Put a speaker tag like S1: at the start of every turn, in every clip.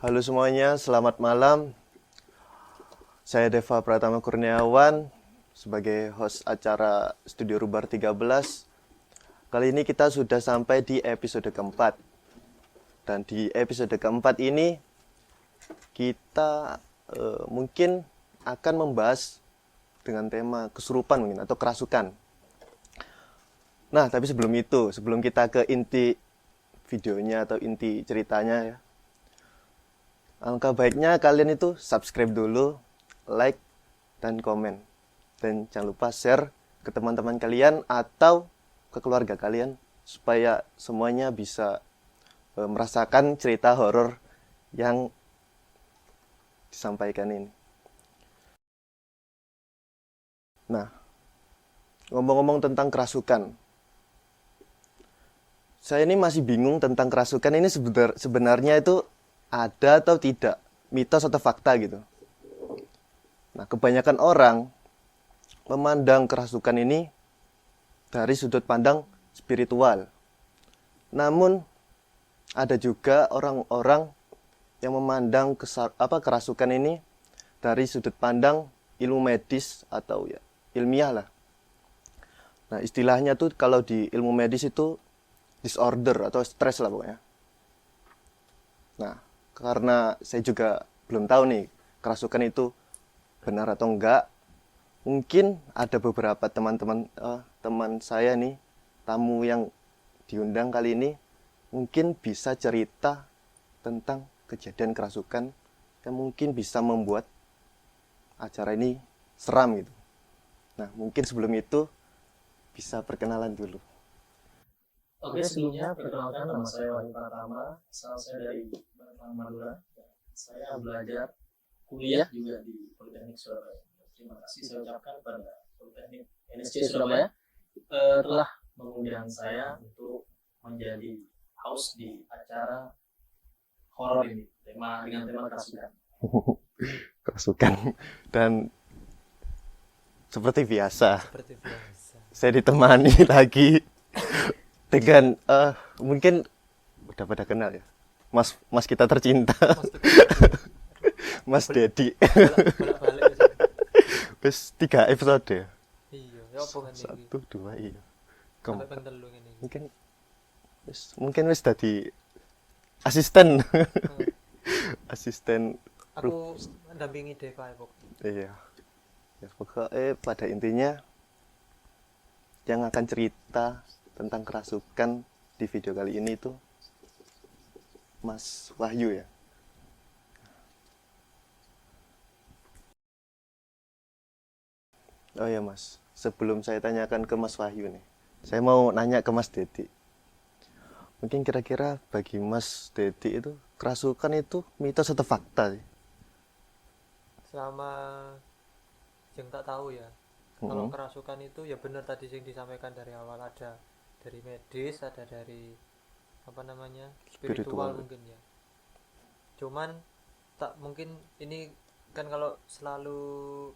S1: Halo semuanya, selamat malam. Saya Deva Pratama Kurniawan sebagai host acara Studio Rubar 13. Kali ini kita sudah sampai di episode keempat. Dan di episode keempat ini kita mungkin akan membahas dengan tema kesurupan mungkin atau kerasukan. Nah, tapi sebelum kita ke inti videonya atau inti ceritanya ya, alangkah baiknya kalian itu subscribe dulu, like, dan komen. Dan jangan lupa share ke teman-teman kalian atau ke keluarga kalian supaya semuanya bisa merasakan cerita horor yang disampaikan ini. Nah, ngomong-ngomong tentang kerasukan. Saya ini masih bingung tentang kerasukan ini sebenarnya itu ada atau tidak, mitos atau fakta gitu. Nah, kebanyakan orang memandang kerasukan ini dari sudut pandang spiritual. Namun, ada juga orang-orang yang memandang kerasukan ini dari sudut pandang ilmu medis atau ya ilmiah lah. Nah, istilahnya tuh kalau di ilmu medis itu disorder atau stres lah pokoknya. Nah, karena saya juga belum tahu nih kerasukan itu benar atau enggak, mungkin ada beberapa teman saya nih, tamu yang diundang kali ini, mungkin bisa cerita tentang kejadian kerasukan yang mungkin bisa membuat acara ini seram gitu. Nah, mungkin sebelum itu bisa perkenalan dulu.
S2: Oke, sebelumnya perkenalkan nama saya Wahyu Pratama, asal saya dari Batang Madura. Saya belajar kuliah juga di Politeknik Surabaya. Terima kasih saya ucapkan pada Politeknik NSC Surabaya telah mengundang saya untuk menjadi host di acara horor ini, dengan tema kerasukan.
S1: Kerasukan. Dan seperti biasa, saya ditemani lagi dengan mungkin udah pada kenal ya, mas kita tercinta, Mas Dedi. Wis 3 episode.
S3: Iya, ya apa ngene iki?
S1: 1 2 iya.
S3: Sampai ping 3 ngene iki.
S1: Mungkin wis dadi asisten. Asisten.
S3: Aku mendampingi Deva ya, Pok.
S1: Iya. Ya pokoknya pada intinya yang akan cerita tentang kerasukan di video kali ini tuh Mas Wahyu ya. Oh ya Mas, sebelum saya tanyakan ke Mas Wahyu nih, saya mau nanya ke Mas Dedi. Mungkin kira-kira bagi Mas Dedi itu kerasukan itu mitos atau fakta sih?
S3: Selama yang tak tahu ya. Kalau kerasukan itu ya benar tadi yang disampaikan dari awal, ada dari medis, ada dari apa namanya? Spiritual mungkin ya. Cuman tak mungkin ini kan kalau selalu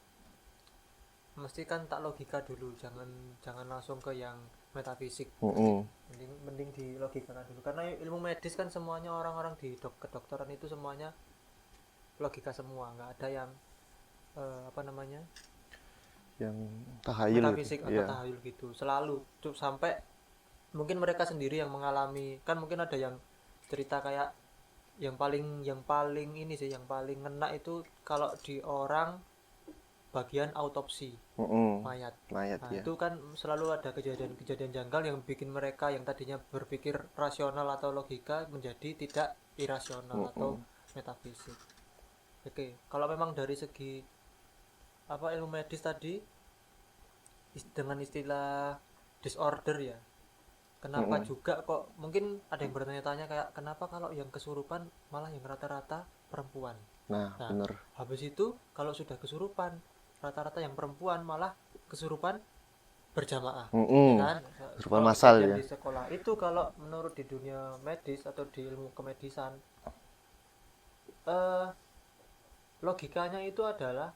S3: mesti kan tak logika dulu, jangan langsung ke yang metafisik. Mending di logikakan dulu karena ilmu medis kan semuanya orang-orang di kedokteran itu semuanya logika semua, nggak ada yang apa namanya
S1: yang tahayul
S3: metafisik atau tahayul gitu. Selalu sampai mungkin mereka sendiri yang mengalami, kan mungkin ada yang cerita kayak yang paling ini sih, yang paling ngena itu kalau di orang bagian autopsi mayat. Nah,
S1: ya.
S3: itu kan selalu ada kejadian-kejadian janggal yang bikin mereka yang tadinya berpikir rasional atau logika menjadi tidak irasional atau metafisik. Oke, kalau memang dari segi apa ilmu medis tadi dengan istilah disorder ya, kenapa juga kok mungkin ada yang bertanya-tanya kayak kenapa kalau yang kesurupan malah yang rata-rata perempuan.
S1: Nah bener.
S3: Habis itu kalau sudah kesurupan rata-rata yang perempuan malah kesurupan berjamaah, ya kan?
S1: Kesurupan massal ya.
S3: Di sekolah itu kalau menurut di dunia medis atau di ilmu kemedisan, logikanya itu adalah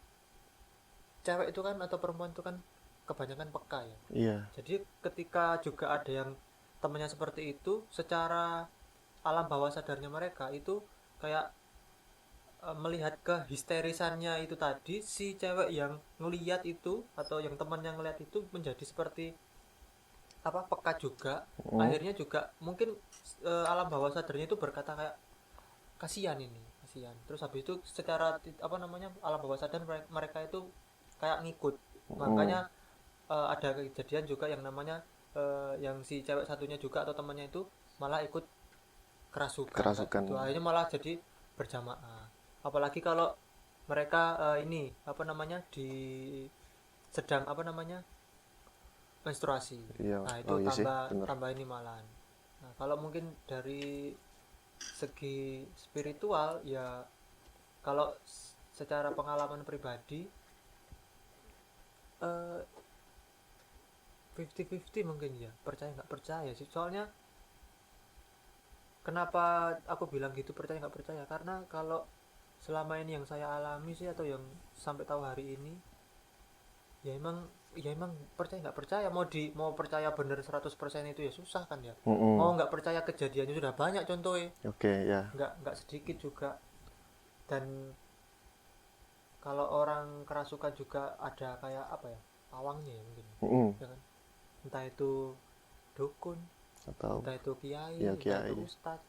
S3: cewek itu kan atau perempuan itu kan kebanyakan peka ya.
S1: Iya.
S3: Jadi ketika juga ada yang temannya seperti itu, secara alam bawah sadarnya mereka itu kayak melihat kehisterisannya itu tadi, si cewek yang ngeliat itu atau yang teman yang ngeliat itu menjadi seperti apa, peka juga. Akhirnya juga mungkin alam bawah sadarnya itu berkata kayak kasihan ini, kasihan. Terus habis itu secara apa namanya, alam bawah sadar mereka itu kayak ngikut. Makanya ada kejadian juga yang namanya yang si cewek satunya juga atau temannya itu malah ikut kerasukan. Gitu. Akhirnya malah jadi berjamaah. Apalagi kalau mereka ini apa namanya, di sedang apa namanya, menstruasi.
S1: Iya.
S3: Nah itu
S1: Iya sih,
S3: tambah
S1: bener.
S3: tambah ini malahan. Nah kalau mungkin dari segi spiritual ya, kalau secara pengalaman pribadi 50-50 mungkin ya, percaya nggak percaya sih. Soalnya kenapa aku bilang gitu percaya nggak percaya, karena kalau selama ini yang saya alami sih atau yang sampai tahu hari ini ya emang percaya nggak percaya, mau percaya bener 100% itu ya susah kan ya. Mau nggak percaya kejadiannya sudah banyak contohnya,
S1: Oke, ya.
S3: nggak sedikit juga. Dan kalau orang kerasukan juga ada kayak apa ya, pawangnya ya mungkin ya kan, entah itu dukun,
S1: Atau
S3: entah itu kiai,
S1: ya,
S3: entah itu
S1: kiai.
S3: ustadz,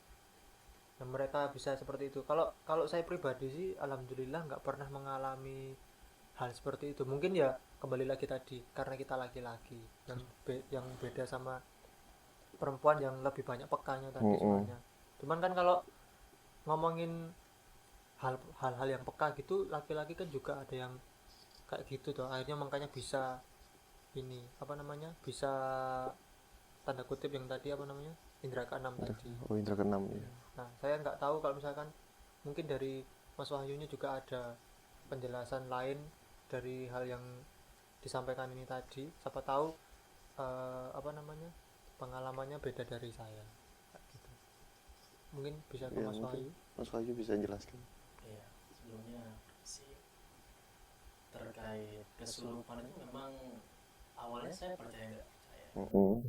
S3: dan mereka bisa seperti itu. Kalau saya pribadi sih alhamdulillah nggak pernah mengalami hal seperti itu. Mungkin ya kembali lagi tadi karena kita laki-laki yang beda sama perempuan yang lebih banyak pekanya tadi sebenarnya. Cuman kan kalau ngomongin hal-hal yang peka gitu, laki-laki kan juga ada yang kayak gitu tuh. Akhirnya makanya bisa ini apa namanya, bisa tanda kutip yang tadi apa namanya, indra keenam tadi.
S1: Oh, indra keenam ya.
S3: Nah saya nggak tahu kalau misalkan mungkin dari Mas Wahyunya juga ada penjelasan lain dari hal yang disampaikan ini tadi. Siapa tahu apa namanya, pengalamannya beda dari saya gitu. Mungkin bisa ke
S1: Ya,
S3: Mas
S1: mungkin
S3: Wahyu.
S1: Mas Wahyu bisa jelaskan.
S2: Iya, sebelumnya sih terkait kesurupan itu memang awalnya saya percaya nggak percaya.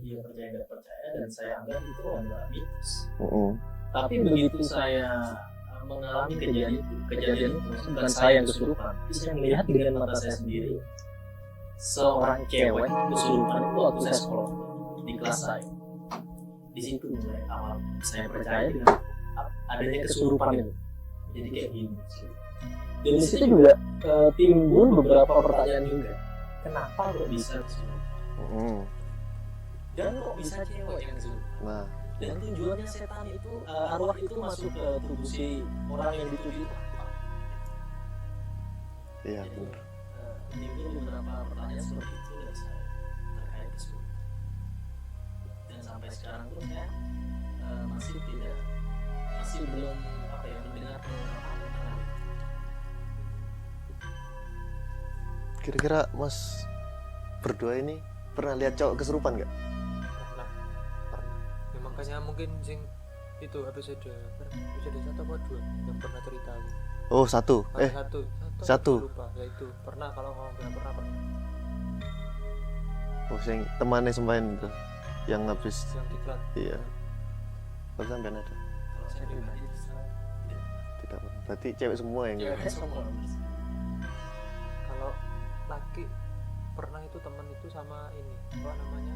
S2: Iya, percaya nggak percaya, dan saya anggap itu adalah mitos. Tapi begitu saya mengalami kejadian itu bukan saya yang kesurupan, tapi saya melihat dengan mata saya sendiri seorang cewek kesurupan itu waktu saya sekolah di kelas saya. Di situ mulai awal saya percaya dengan adanya kesurupan itu. Jadi kayak gini. Dan di situ juga timbul beberapa pertanyaan juga. Kenapa kok bisa kesurupan? Dan kok bisa cewek yang kesurupan?
S1: Nah,
S2: Dan tujuannya setan itu, arwah itu masuk ke tubuh si orang yang dituju itu apa?
S1: iya
S2: Jadi,
S1: benar.
S2: timbul beberapa pertanyaan seperti itu dari saya terkait kesurupan. Dan sampai sekarang pun saya masih belum apa ya, mendengar pengungkapan tentang itu.
S1: Kira-kira Mas berdua ini pernah lihat cowok kesurupan nggak?
S3: pernah ya, makanya mungkin sing itu episode 1 apa 2 yang pernah cerita aku.
S1: Oh, satu. Satu.
S3: Lupa ya, itu pernah. Kalau ngomong bilang pernah.
S1: Oh, sing temannya sumpahin itu yang habis.
S3: Yang diklat.
S1: Iya. Kalau sampean ada?
S2: Kalau saya pribadi tidak.
S1: Tidak pernah. Berarti cewek semua yang
S2: Cewek semua.
S3: Kalau laki pernah itu teman itu sama ini apa namanya,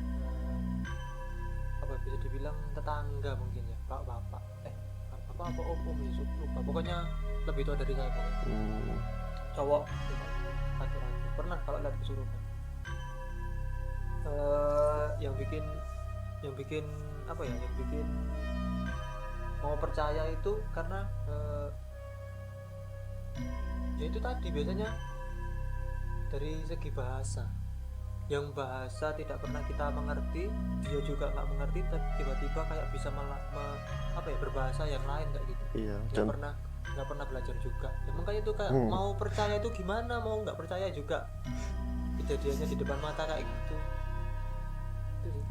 S3: apa bisa dibilang tetangga mungkin ya, bapak apa om ya, lupa. Pokoknya lebih tua dari saya pokoknya. Cowok laki-laki pernah kalau lihat kesurupan. Yang bikin apa ya, yang bikin mau percaya itu karena ya itu tadi, biasanya dari segi bahasa, yang bahasa tidak pernah kita mengerti, dia juga nggak mengerti, tapi tiba-tiba kayak bisa apa ya, berbahasa yang lain kayak gitu.
S1: Iya.
S3: Nggak pernah belajar juga ya, makanya itu kayak mau percaya itu gimana, mau nggak percaya juga kejadiannya di depan mata kayak gitu. Itu sih.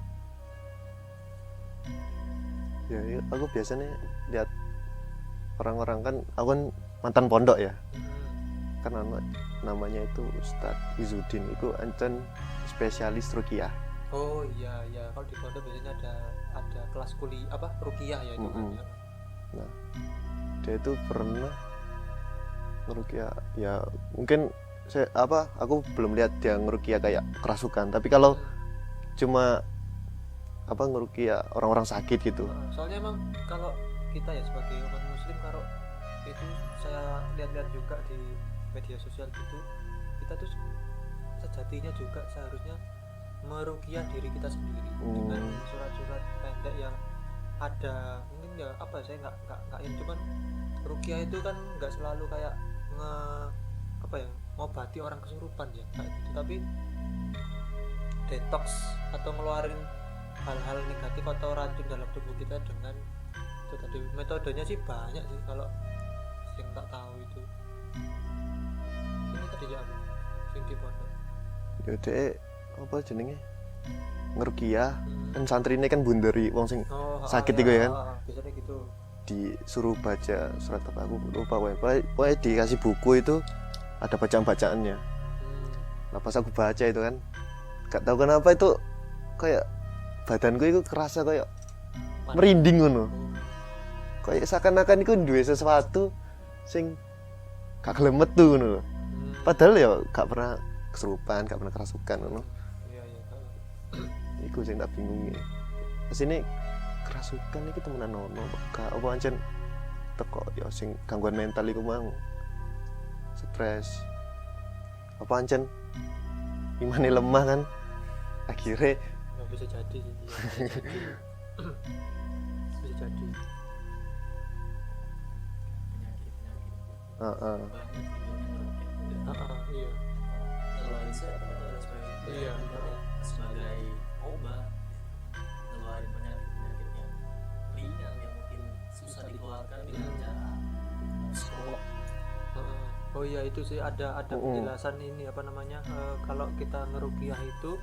S1: Ya, aku biasanya lihat orang-orang kan, aku kan mantan pondok ya. Kan namanya itu Ustadz Izzuddin, itu ancen spesialis ruqyah.
S3: Oh iya, kalau di pondok biasanya ada kelas kuliah apa ruqyah ya itu kan ya.
S1: Nah, dia itu pernah ngerukia ya mungkin aku belum lihat dia ngerukia kayak kerasukan, tapi kalau cuma ngerukia orang-orang sakit gitu.
S3: Soalnya emang kalau kita ya sebagai umat muslim, kalau itu saya lihat-lihat juga di media sosial gitu, kita tuh sejatinya juga seharusnya meruqyah diri kita sendiri dengan surat-surat pendek yang ada. Mungkin ya saya nggak ini, cuman ruqyah itu kan nggak selalu kayak ngobati orang kesurupan ya kayak gitu, tapi detox atau ngeluarin hal-hal negatif atau racun dalam tubuh kita dengan itu tadi. Metodenya sih banyak sih kalau yang tak tahu itu. Ini tadi ya apa sing di pondok
S1: Ya dek apa jenenge ngerukia kan santrine kan bunderi wong sing sakit iku ya kan.
S3: Biasanya gitu.
S1: Disuruh baca surat apa aku lupa pokoknya dikasih buku itu ada bacaan-bacaannya. Nah pas aku baca itu kan gak tahu kenapa itu kayak badanku itu kerasa kayak merinding ngono. Kayak seakan-akan itu duwe sesuatu sing gak gelem metu ngono lho. Padahal ya gak pernah kesurupan, gak pernah kerasukan ngono.
S3: Iya.
S1: Iku sing tak bingung ya. Terus ini kerasukan iki temenan ono gak apa ancen teko ya sing gangguan mental iku mang. Stres. Apa ancen imane lemah kan. Akhirnya
S3: nggak bisa jadi sih. Bisa jadi. Iya.
S2: Ngeluarin
S3: Iya.
S2: sebagai obat, ngeluarin penyakit yang ringan yang mungkin susah dikeluarkan dengan cara psikolog.
S3: Oh iya, itu sih ada penjelasan ini apa namanya, kalau kita ngeruqyah itu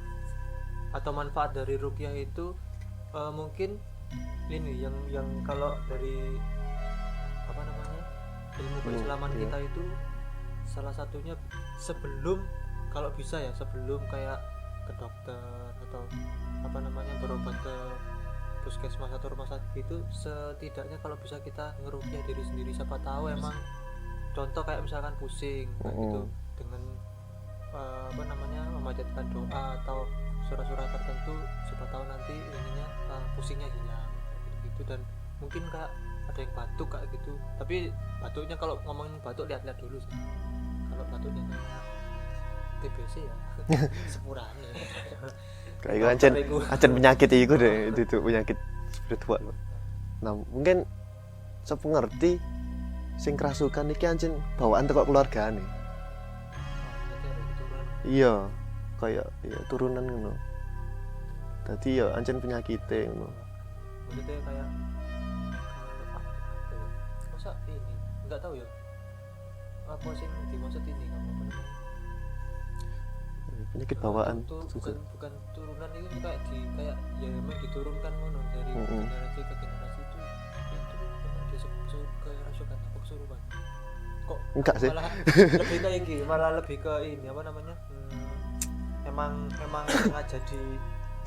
S3: atau manfaat dari ruqyah itu mungkin ini yang kalau dari apa namanya ilmu keislaman kita itu salah satunya sebelum, kalau bisa ya sebelum kayak ke dokter atau apa namanya berobat ke puskesmas atau rumah sakit itu, setidaknya kalau bisa kita ngeruqyah diri sendiri. Siapa tahu emang contoh kayak misalkan pusing gitu, dengan apa namanya memanjatkan doa atau surat-surat tertentu, siapa tahu nanti ininya pusingnya hilang gitu. Dan mungkin kak ada yang batuk kayak gitu, tapi batuknya kalau ngomongin batuk lihat-lihat dulu sih. Kalau batuknya kayak TBC ya sepurane
S1: kayak ancen penyakit iku deh, itu penyakit spiritual. Nah mungkin sepengerti sing kerasukan iki ancen bawaan teko keluargane. Iya, kayak ya turunan ngono. Tadi ya ancen penyakite ngono.
S3: Maksudnya kayak masa ini enggak tahu ya apa sih dimaksud ini kamu apa namanya,
S1: penyakit bawaan
S3: bukan turunan itu kayak ya memang diturunkan ngono dari generasi ke generasi itu memang dia kerasukan apa kesurupan kok
S1: enggak sih,
S3: malah lebih kayak gini, malah lebih ke ini apa namanya, emang sengaja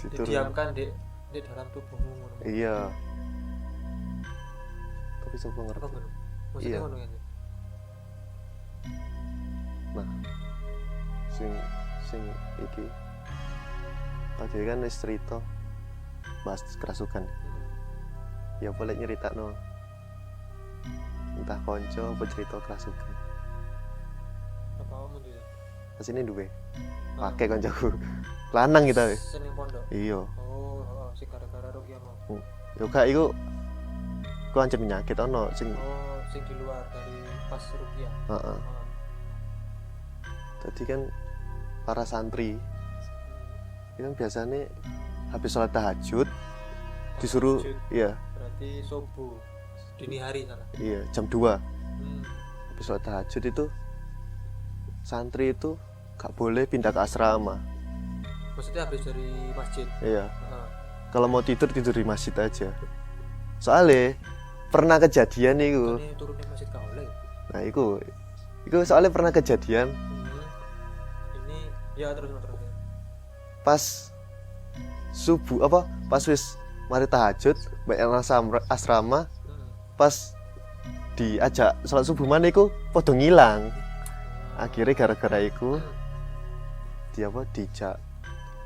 S3: didiamkan di dalam tubuhmu ngono.
S1: Iya, tapi coba ngerti
S3: Apa ngono maksudnya
S1: iya.
S3: Ngono ya.
S1: Nah sing iki tadi kan wis cerita bahas kerasukan ya, boleh nyeritakno entah konco apa cerita kerasukan
S3: Apa kamu tuh ya?
S1: asine duwe pakai koncoku lanang kita wis
S3: Seneng pondok.
S1: iya
S3: Si gara-gara ruqyah mau.
S1: yo gak iku ancen penyakit ono sing
S3: Sing di luar dari pas ruqyah.
S1: heeh. Tadi kan para santri ini kan biasanya habis sholat tahajud disuruh iya
S3: Berarti subuh dini hari sana.
S1: iya jam 2 habis sholat tahajud itu santri itu gak boleh pindah ke asrama.
S3: Maksudnya habis dari masjid.
S1: Iya. Kalau mau tidur di masjid aja. Soalnya pernah kejadian itu.
S3: Ini turunnya masjid kaule.
S1: Nah itu soalnya pernah kejadian.
S3: Ini ya terus.
S1: Pas subuh pas wis mari tahajud baik asrama pas diajak salat subuh maneh iku padha ngilang. Akhirnya gara-gara iku dia apa dijak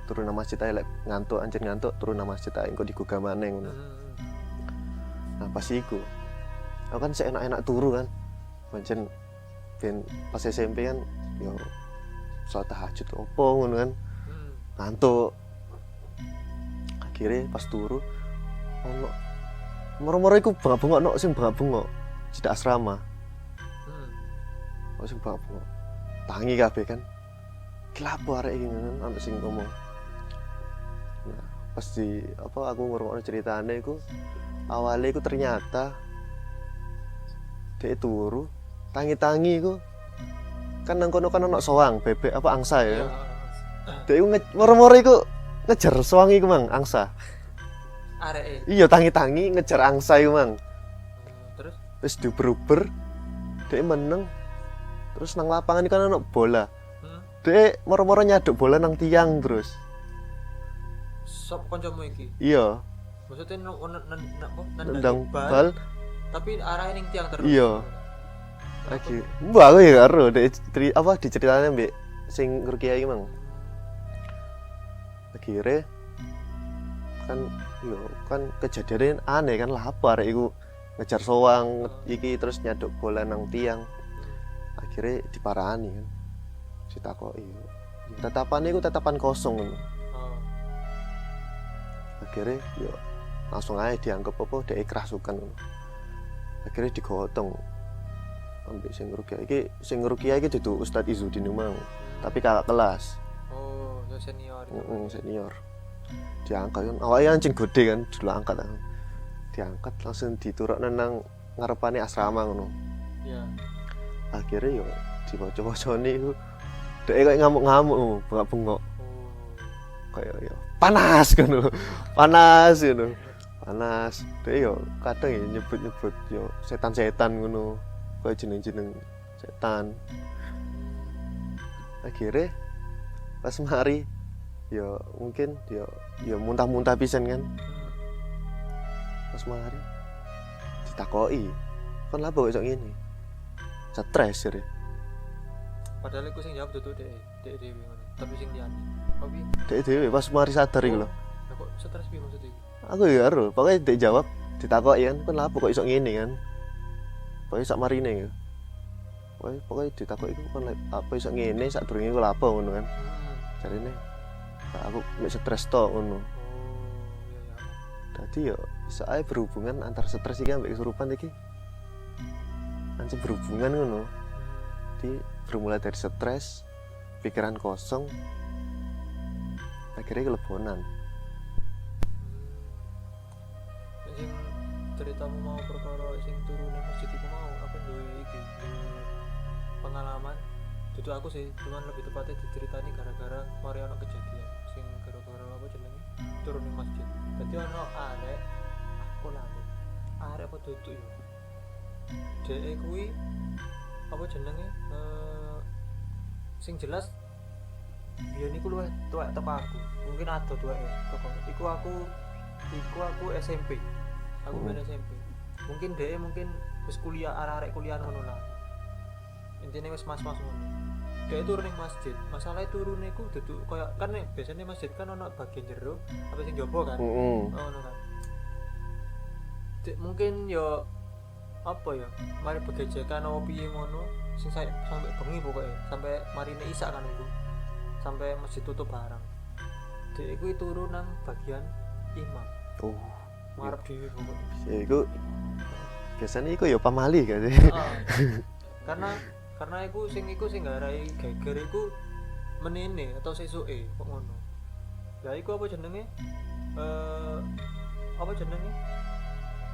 S1: turun nang masjid ae lek ngantuk anjir ngantuk turun nang masjid ae engko digugah maneh ngono. Nah pas iku aku kan seenak-enak turu kan. Pancen ben pas SMP kan yo salat tahajud opo ngono kan. Ngantuk. Akhirnya pas turu ono moro-moro iku bengak-bengok nok sing bengak-bengok cedak asrama. Ono sing bengak-bengok. Tangi kabeh kan. Kelapo arek iki ngono ono sing ngomong. Nah, pas di apa aku ngrungokno ceritane iku awalnya iku ternyata dia turu tangi-tangi iku kan nang kono kan ono soang bebek apa angsa ya. Dia iku moro-moro iku ngejar soang iku mang angsa.
S3: Areke.
S1: Iya tangi-tangi ngejar angsa iku mang.
S3: Terus
S1: Terus diuber-uber dia meneng. Terus nang lapangan kan ono bola. Dia moro-moro nyaduk bola nang tiang terus.
S3: sop kancamu iki.
S1: Iya,
S3: Maksudnya
S1: nendang bal.
S3: tapi arahnya ning tiang terus.
S1: Iya. Lagi. Mbak aku ya karo apa diceritane mbek sing Rukiah iki mang. Akhirnya kan yo kan kejadian aneh kan lah apa arek iku ngejar soang iki terus nyaduk bola nang tiang. Akhirnya diparani kan. Ditakoki. Tetapane iku tetapan kosong ngono. Akhirnya yo langsung aja dianggap apa dhek kerasukan ngono. Akhirnya digotong ambek sing Rukiah iki dudu Ustadz Izzuddin mau tapi kakak kelas.
S3: Oh, ya senior.
S1: Senior. Diangkat kan awake anjing gede kan dulu angkat kan. Diangkat langsung diturukno nang ngarepane asrama ngono.
S3: Iya.
S1: Akhirnya yo dibaca-bacane iku dhek kayak ngamuk-ngamuk bengok-bengok. Kayak yo panas kan lho. Panas ngono. Panas. Dhek yo kadang ya nyebut-nyebut yo setan-setan ngono. Kayak jeneng-jeneng setan. Akhirnya pas mari yo mungkin yo muntah-muntah pisan kan. Pas mari ditakoki. Kon lha kok iso ngene? Stres ya.
S3: Padahal aku sing jawab dudu dek dhewe ngono. Tapi sing liyane. Kok piye?
S1: Dek dhewe pas mari sadar iku lho.
S3: Lah kok stres piye maksud iki?
S1: Aku ya karo, pokoknya dek jawab ditakoki kan, kon lha kok iso ngene kan. Pokoknya sak marine ya. Pokoknya ditakoki iku kon apa iso ngene sak durunge iku lha apa ngono kan. Jarine aku mek stres tok ngono.
S3: Oh, iya.
S1: Dadi yo iso ae berhubungan antar stres iki ambek kesurupan iki. Anjir berhubungan ngono. Jadi bermula dari stres, pikiran kosong, akhirnya kelebonan.
S3: Sing ceritamu mau perkara sing turu nang masjid iku mau apa duwe iki pengalaman. Dudu aku sih, cuman lebih tepatnya diceritani gara-gara mari ono kejadian sing gara-gara apa jenenge turun nang masjid. Dadi ono arek aku lali. Arek apa dudu ya? Dhek kuwi apa jenenge sing jelas biyen iku luwih tuwek teko aku. Mungkin ado tuweke teko. Iku aku SMP. Aku main SMP. Mungkin dhek mungkin wis kuliah arek-arek kuliah ngono lah. Intine wis mas-mas ngono. Dhek turun ning masjid. Masalahe turune iku dudu koyo kan biasanya masjid kan ono bagian jero apa sing jaba kan. Ngono kan. Mungkin yo apa ya mari begejekan apa piye ngono sing sampai bengi pokoknya sampai marine isak kan itu sampai masjid tutup barang dek iku turu nang bagian imam ngarep dhewe pokoknya
S1: Ya iku biasanya iku ya pamali kan.
S3: karena iku sing ngarai geger iku menene atau sesuke kok ngono ya iku apa jenenge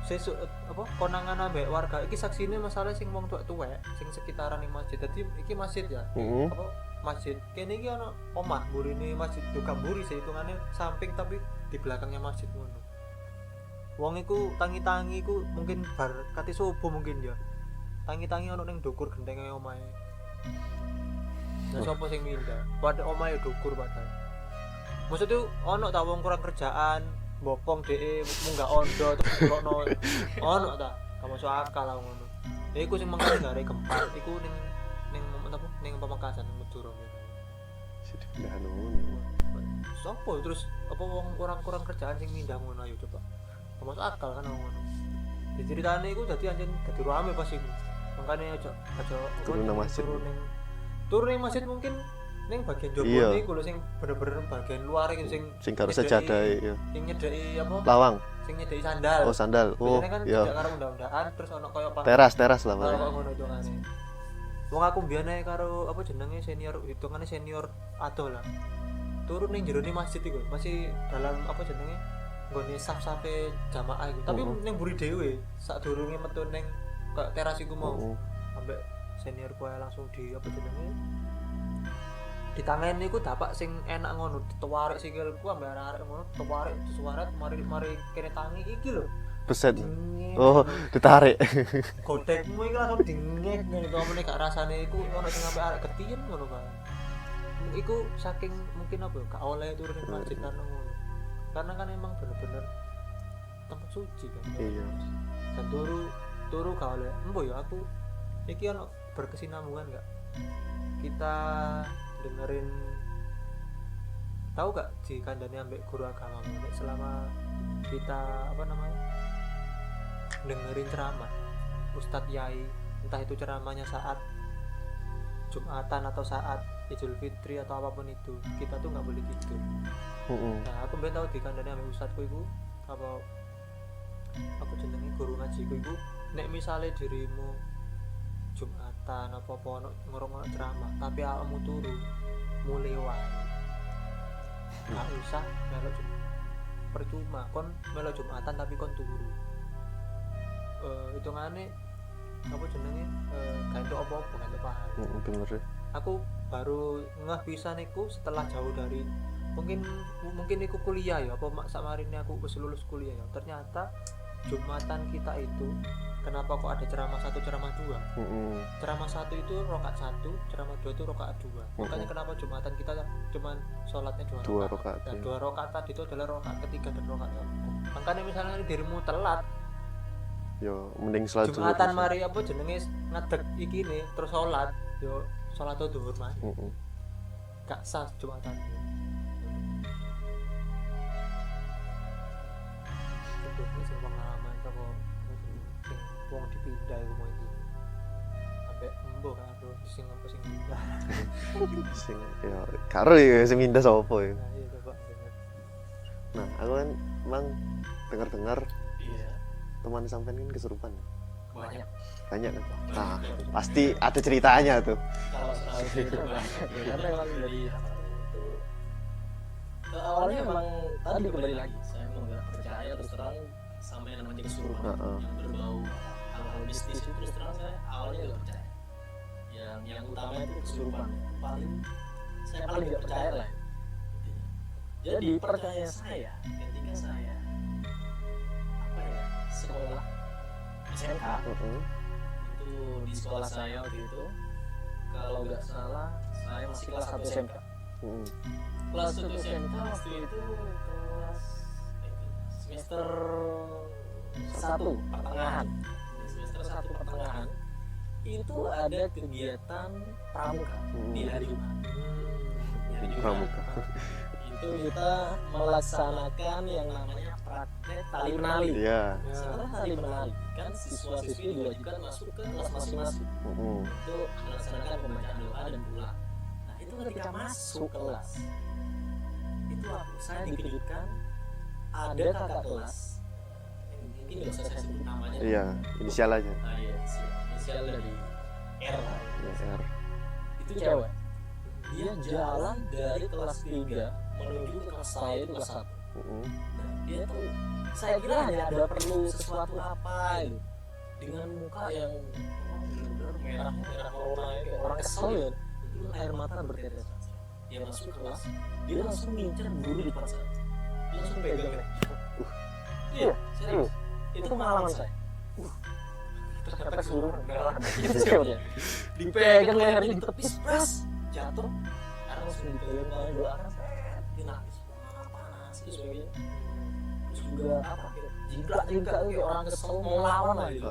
S3: sesuk apa konangan ambek warga iki saksine masalah sing wong tuwek-tuwek sing sekitaran ning masjid. Dadi iki masjid ya. Apa masjid. Kene iki ana omah mburine masjid juga mburi sih hitungane samping tapi di belakangnya masjid ngono. Wong iku tangi-tangi iku mungkin bar kate subuh mungkin ya. Tangi-tangi ana ning ndukur gentenge omahe. Nah sapa sing mindah? Padha omahe ndukur padahal. Maksudnya ana ta wong kurang kerjaan bopong DE munggah ondo terus ngrokno ono ta gak masuk akal lah ngono Ya iku sing mangkane gare gempar iku ning apa ning Pamekasan Madura.
S1: Sing dipindahan ngono.
S3: Sopo terus apa wong kurang kerjaan sing mindah ngono ayo coba. Masuk akal kan ngono. Diceritane iku dadi anjen dadi rame pas iku. Makane aja
S1: Turun nang masjid.
S3: Turun ning masjid mungkin ning bagian jowo
S1: Iya.
S3: niku lho sing bener-bener bagian luar iki
S1: Sing karo sajadah ya.
S3: Sing nyedeki apa?
S1: Lawang.
S3: Sing nyedeki sandal.
S1: Oh, sandal. Oh,
S3: Biasanya kan
S1: iya.
S3: tidak karo undang-undangan terus ono koyo apa?
S1: Teras lah,
S3: Karo
S1: Pak.
S3: ngono hitungane. Wong aku mbiyen ae karo apa jenenge senior hitungane senior ado lah. Turun ning jero masjid iku masih dalam apa jenenge nggone saf-safe jamaah iku. Tapi ning mburi dhewe sadurunge metu ning kayak teras iku mau. Ambek senior kowe langsung di apa jenenge ditangani iku dapak sing enak ngono ditawarik sikilku ambek arek-arek ngono tawarik disuwaret mari kene tangi iki lho.
S1: Beset. Oh, ditarik.
S3: Godekmu iki langsung dingek ngene to meneh gak rasane iku ono sing sampe arek ketien ngono Pak. Iku saking mungkin apa gak oleh turun ning masjid karena ngono. Karena kan emang bener-bener tempat suci kan.
S1: Iya.
S3: Dan turu gak oleh. Embo ya aku iki ono berkesinambungan gak? Kita dengerin tahu gak di kandani ambek guru agama selama kita apa namanya dengerin ceramah Ustadz Yai, entah itu ceramahnya saat Jumatan atau saat Idul Fitri atau apapun itu, kita tuh nggak boleh tidur. Nah aku belum tahu di kandani ambek Ustadzku itu apa jenenge guru ngajiku itu nek misalnya dirimu Jumatan apa-apa ngurung ceramah tapi awakmu turu mulai wae gak usah melo percuma kon melo Jumatan tapi kon turu hitungane apa jenenge gak entuk apa-apa gak entuk pahala.
S1: Bener.
S3: Aku baru ngeh pisan iku setelah jauh dari mungkin iku kuliah ya apa sakmarine aku wis lulus kuliah ya ternyata Jumatan kita itu kenapa kok ada ceramah 1 ceramah 2? Ceramah 1 itu rakaat 1, ceramah 2 itu rakaat 2. Makanya kenapa Jumatan kita cuman sholatnya 2 rakaat. Dan 2 rakaat tadi itu adalah rakaat ketiga dan rakaat keempat. Makanya misalnya dirimu telat
S1: Yo mending salat
S3: Jumatan mari apa jenenge ngadeg iki nih terus sholat, yo sholat zuhur mah. Gak sah Jumatan. Itu sing pengalaman teko wong dipindah iku mau iki. Ambek embo karo sing apa sing pindah.
S1: Sing ya karo ya sing pindah sapa ya.
S3: Nah, iya coba denger.
S1: Nah, aku kan emang dengar-dengar
S2: Iya.
S1: teman sampean kan kesurupan.
S2: Banyak.
S1: Banyak kan? Nah, pasti ada ceritanya tuh.
S2: Kalau soal itu banyak. Karena memang dari awalnya memang tadi kembali lagi saya memang nggak percaya terus terang sampai yang namanya kesurupan yang berbau hal-hal mistis itu terus terang saya awalnya nggak percaya. Yang utama itu kesurupan saya paling nggak percaya lah. Jadi percaya saya ketika saya sekolah SMK itu di sekolah saya waktu itu kalau nggak salah saya masih kelas 1 SMK. Kelas 1 SMK waktu itu kelas semester 1 pertengahan. Semester 1 pertengahan itu ada kegiatan pramuka di hari Jumat.
S1: Pramuka.
S2: Itu kita melaksanakan yang namanya praktek tali menali.
S1: Iya.
S2: Setelah tali menali kan siswa-siswi diwajibkan masuk ke kelas masing-masing untuk melaksanakan pembacaan doa dan pulang. Nah itu ketika masuk kelas itu saya dikejutkan ada kakak kelas mungkin nggak usah saya sebut namanya.
S1: Iya, inisial aja.
S2: Nah, iya, inisial dari R.
S1: Ya, R.
S2: Itu cewek. Dia jalan dari kelas 3 menuju ke kelas saya itu kelas 1. Nah, dia tuh saya kira hanya ada perlu sesuatu apa gitu. Dengan muka yang benar-benar merah corona kayak orang kesel ya. Itu air mata bertetes. Dia masuk kelas, dia langsung ngincer guru di depan saya. Dia langsung pegang ya. Iya, serius. Itu pengalaman saya. Terus kata suruh merah gitu ceweknya. Dipegang lehernya ditepis pras jatuh. Karena langsung dipegang oleh dua orang. Dia nangis. Panas itu sebagainya. Terus juga apa? Jingkrak kayak orang kesel mau lawan lah gitu.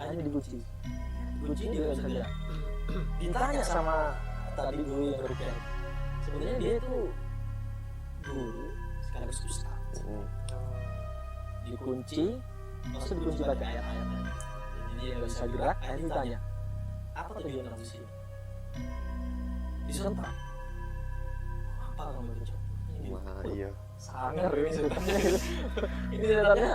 S2: Hanya dikunci. kunci dia nggak bisa gerak. Ditanya sama tadi guru yang berukiah, sebenarnya dia itu guru sekaligus ustaz. Dikunci, maksud dikunci pakai ayat-ayat. Jadi dia nggak bisa gerak, akhirnya ditanya, apa tujuan kamu di sini? Disentak. Apa kamu itu?
S1: Wah, iya.
S2: Sangar ini setannya gitu. Ini setannya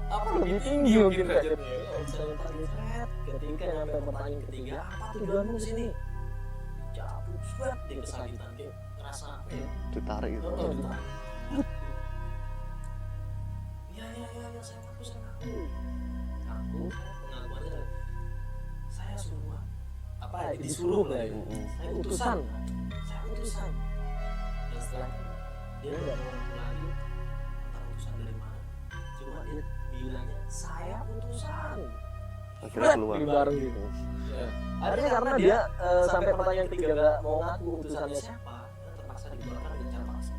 S2: apa lebih tinggi mungkin derajatnya. Kalau bisa nyentak di thread, ketika sampai pertanyaan ketiga, apa tujuanmu di sini? Cabut surat dia kesakitan dia ngerasa apa ya?
S1: Ditarik gitu.
S2: Oh, ditarik. Ya, saya ngaku. Aku pengakuannya saya suruh apa ya, disuruh lah ya. Saya utusan. Dan setelah itu dia nggak mau ngaku lagi entah utusan dari mana. Cuma dia bilangnya saya utusan.
S1: Akhirnya keluar.
S2: Baru gitu. Ya. Akhirnya karena dia sampai pertanyaan ketiga nggak mau ngaku utusannya siapa, terpaksa dikeluarkan dengan cara paksa.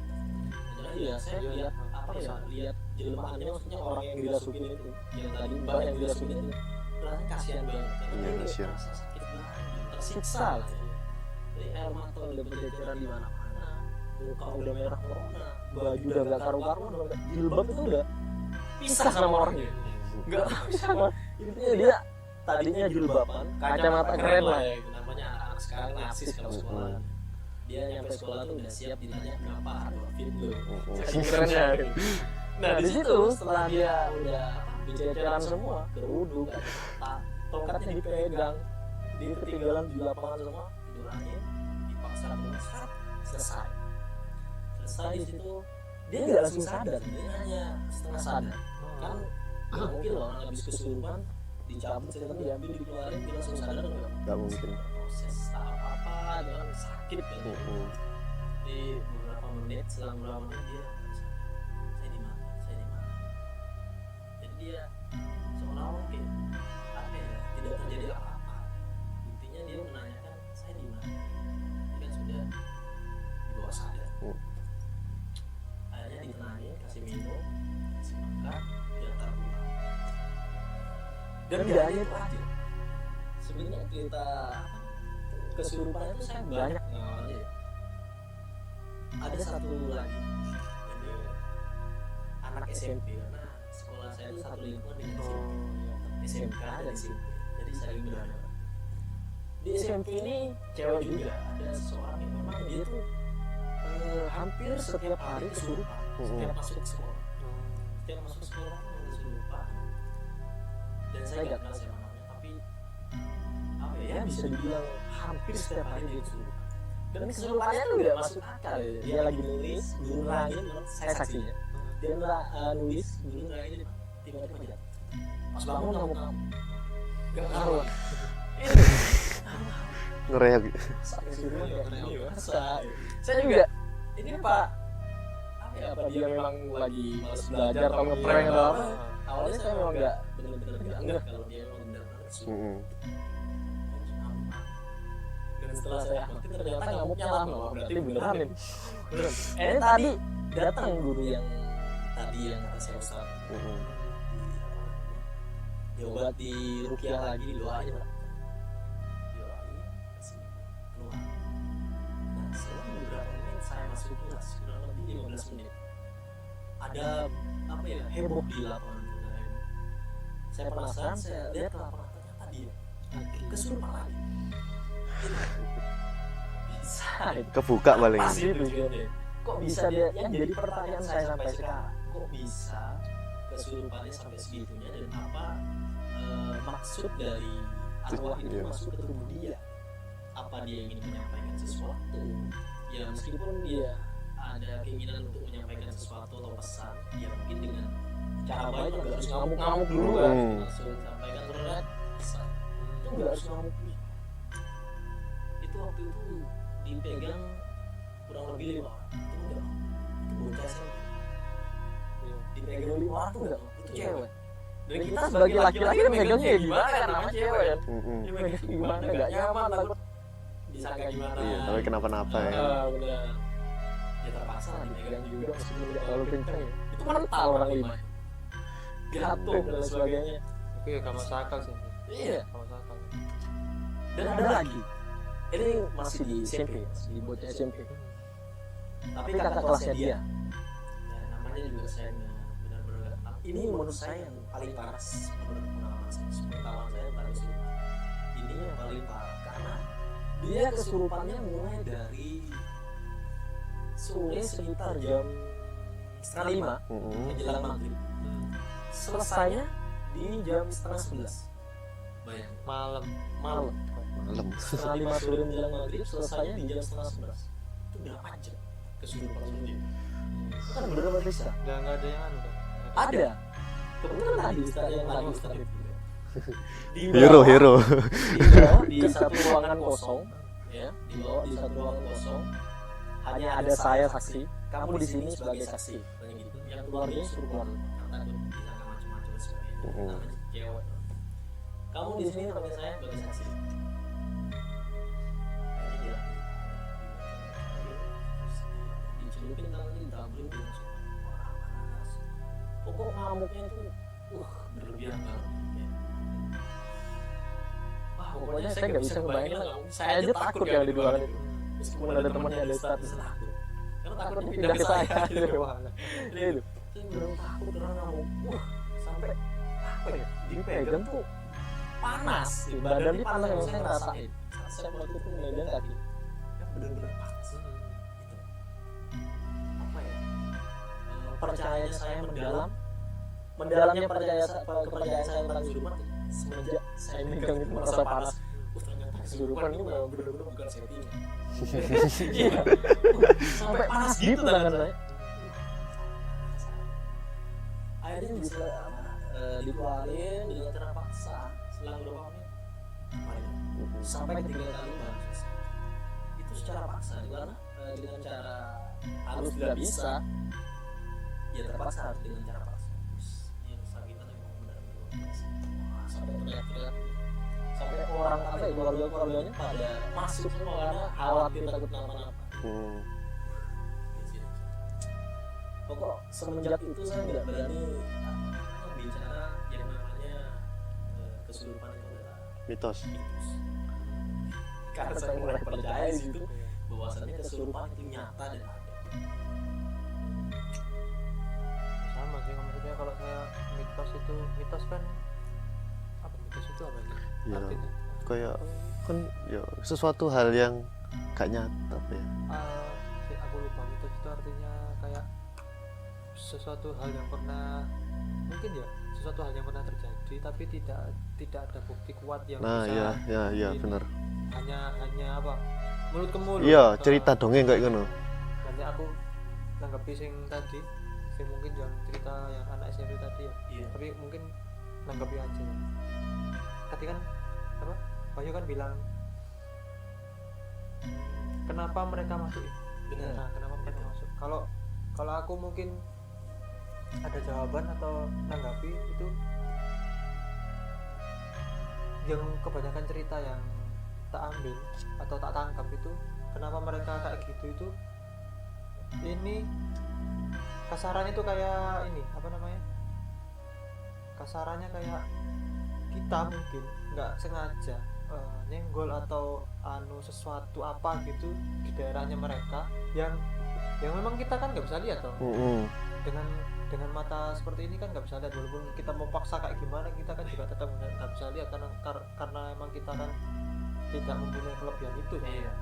S2: Jadi ya saya lihat apa ya, lihat jelemaannya, maksudnya orang yang dirasukin itu, yang tadi mbak yang dirasukin itu, rasanya kasihan banget. Karena
S1: Iya,
S2: dia
S1: kasihan.
S2: merasa sakit banget, tersiksa lah. Jadi air mata udah berceceran di mana-mana, muka udah merah corona, baju udah gak karu-karuan, jilbab itu udah pisah sama orangnya. Nggak tahu sama. Intinya dia tadinya jilbaban, kacamata keren lah ya, itu namanya anak-anak sekarang narsis kalau sekolah. Dia nyampe sekolah tuh udah siap ditanya berapa harga fit lu. Saking kerennya. Nah di situ setelah dia udah berceceran semua, kerudung, tongkatnya dipegang, dia ketinggalan di lapangan semua, tidur angin, dipaksa pulang, selesai di situ dia nggak langsung sadar, dia hanya setengah sadar. Kan nggak mungkin loh orang habis kesurupan dicabut setan diambil dikeluarin dia langsung sadar,
S1: Nggak mungkin.
S2: proses tahap apa dengan sakit kan. Di beberapa menit, selang beberapa menit dia saya di mana. Jadi dia seolah mungkin apa ya, tidak terjadi apa-apa. Intinya dia menanyakan saya di mana. Dia kan sudah di bawah sadar. Akhirnya ditenangin, kasih minum, kasih makan, diantar pulang. Dan gak hanya itu aja. Sebenarnya cerita kesurupan itu saya banyak ngalamin. Ada satu lagi, ini anak SMP, karena sekolah saya itu satu lingkungan dengan SMK dan SMP, jadi saling berhadapan. Di SMP ini cewek juga, ada seorang yang memang dia tuh hampir setiap hari kesurupan, setiap masuk sekolah. Setiap masuk sekolah tuh kesurupan. Dan saya nggak kenal siapa namanya, tapi apa ya, bisa dibilang hampir setiap hari dia kesurupan. Dan kesurupannya tuh nggak masuk akal ya. Dia lagi nulis, guru nerangin, saya saksinya. Dia nulis, guru nerangin, tiba-tiba jatuh. Pas bangun kamu nggak karuan.
S1: Ngereak.
S2: Saking kesurupan kayak gini masa. Saya juga, ini Pak, apa dia memang lagi malas belajar atau ngeprank atau apa? Awalnya saya memang nggak benar-benar nggak ngeh kalau dia memang benar-benar kesurupan. Dan setelah saya amatin ternyata ngamuknya lama, berarti beneran nih. Ini tadi datang guru yang tadi yang kata saya Ustaz, diobat di rukiah lagi, doain Pak, doain kasih keluar. Nah setelah beberapa menit saya masuk kelas, kurang lebih 15 menit, ada apa ya, heboh di lapangan. Saya penasaran, saya lihat lapangan, ternyata dia kesurupan lagi. Bisa
S1: Kebuka paling.
S2: pasti itu gitu. Kok bisa dia, yang jadi pertanyaan saya sampai sekarang, kok bisa kesurupannya sampai segitunya, dan apa maksud dari arwah itu masuk ke tubuh dia? Apa dia ingin menyampaikan sesuatu? Ya meskipun dia ada keinginan untuk menyampaikan sesuatu atau pesan, ya mungkin dengan cara baik, nggak harus ngamuk-ngamuk dulu kan, langsung sampaikan surat pesan, itu nggak harus ngamuk dulu. Itu waktu itu dipegang kurang lebih 5 orang, itu enggak, itu bocah SMP. Dipegang 5 orang tuh enggak, itu cewek. Dan kita sebagai laki-laki kan megangnya ya gimana kan, namanya cewek kan, dia megang gimana, nggak nyaman, takut disangka gimana.
S1: Iya, tapi kenapa-napa ya.
S2: Benar. Ya terpaksa lah dipegang juga meskipun nggak terlalu kencang ya. Itu mental orang 5, gatuk dan sebagainya.
S3: Oke, gak masuk akal sih.
S2: Iya.
S3: Gak masuk akal.
S2: Dan ada lagi, ini masih di SMP, masih di bocah SMP, tapi kakak kelasnya dia, ya, namanya juga saya benar-benar ini menurut saya yang paling parah menurut pengalaman saya, pengalaman saya paling kesurupan. Ini yang paling parah karena dia kesurupannya mulai dari sore sekitar jam 4:30 menjelang maghrib, selesainya di jam 10:30. Bayangin,
S3: Malam.
S2: malam.
S1: Malam.
S2: 4:30 sore menjelang maghrib, selesainya di jam 10:30. Itu berapa jam kesurupan seperti itu? Itu kan berapa bisa?
S3: Nggak ada yang anu kan?
S2: Ada. Kebetulan tadi Ustaz yang lagi Ustaz itu. Di
S1: Hero,
S2: bawah-
S1: hero.
S2: Dibawa di satu ruangan kosong, ya, dibawa di satu ruangan kosong. Hanya ada saya saksi, kamu di sini sebagai saksi. Kayak gitu. Yang keluarganya suruh keluar. Karena takut disangka macam-macam dan sebagainya. Namanya kecewa. Kamu di sini namanya saya sebagai saksi. Kayaknya dia dicelupin tangannya, ditabrak, langsung panas. Pokok ngamuknya itu berlebihan banget. Wah, pokoknya saya nggak bisa ngebayangin lah. Saya aja takut kalau di ruangan itu. Meskipun ada temannya, ada status takut. Karena takutnya pindah ke saya gitu. Itu. Saya beneran takut karena ngamuk. Sampai apa ya? Dipegang tuh panas. Badan dia panas yang saya ngerasain. Saya waktu itu megang kaki. Yang bener-bener panas. Gitu. Apa ya? Percaya saya mendalamnya kepercayaan saya tentang kesurupan semenjak saya megang itu merasa panas. Ternyata kesurupan ini benar-benar bukan settingan. Iya. Sampai panas gitu tangan saya. Akhirnya bisa dikeluarin dengan cara paksa selang beberapa menit. Sampai ketiga kali baru selesai. Itu secara paksa, karena dengan cara halus tidak bisa. Ya terpaksa harus dengan cara paksa. Yang kesakitan memang benar-benar sampai teriak-teriak, sampai orang apa ya, keluarganya pada masuk semua karena khawatir takut kenapa-napa. Pokok semenjak itu saya nggak berani bicara yang namanya kesurupan itu adalah
S1: Mitos.
S2: mitos. Karena saya mulai percaya di situ bahwasannya kesurupan itu nyata dan ada.
S3: Sama sih maksudnya kalau saya mitos kan apa mitos itu apa sih?
S1: Ya,
S3: Artinya
S1: kayak kan ya sesuatu hal yang gak nyata apa ya.
S3: aku lupa mitos itu artinya kayak sesuatu hal yang pernah mungkin ya sesuatu hal yang pernah terjadi tapi tidak ada bukti kuat yang
S1: Nah,
S3: bisa
S1: ya
S3: ini.
S1: benar.
S3: hanya apa mulut ke mulut.
S1: Iya, cerita dongeng kayak gitu.
S3: Nanti aku nanggapi sing tadi sing mungkin yang cerita yang anak SMP tadi ya.
S2: Iya.
S3: Tapi mungkin nanggapi aja ya. Tadi kan apa Bayu kan bilang kenapa mereka masuk ya?
S2: Benar.
S3: Nah, kenapa mereka masuk kalau aku mungkin ada jawaban atau nanggapi itu yang kebanyakan cerita yang tak ambil atau tak tangkap itu kenapa mereka kayak gitu itu ini kasarannya tuh kayak ini apa namanya kasarannya kayak kita mungkin nggak sengaja nyenggol atau sesuatu apa gitu di daerahnya mereka yang memang kita kan nggak bisa lihat toh. Dengan mata seperti ini kan nggak bisa lihat walaupun kita mau paksa kayak gimana kita kan juga tetap nggak bisa lihat karena emang kita kan tidak mempunyai kelebihan itu.
S2: Iya.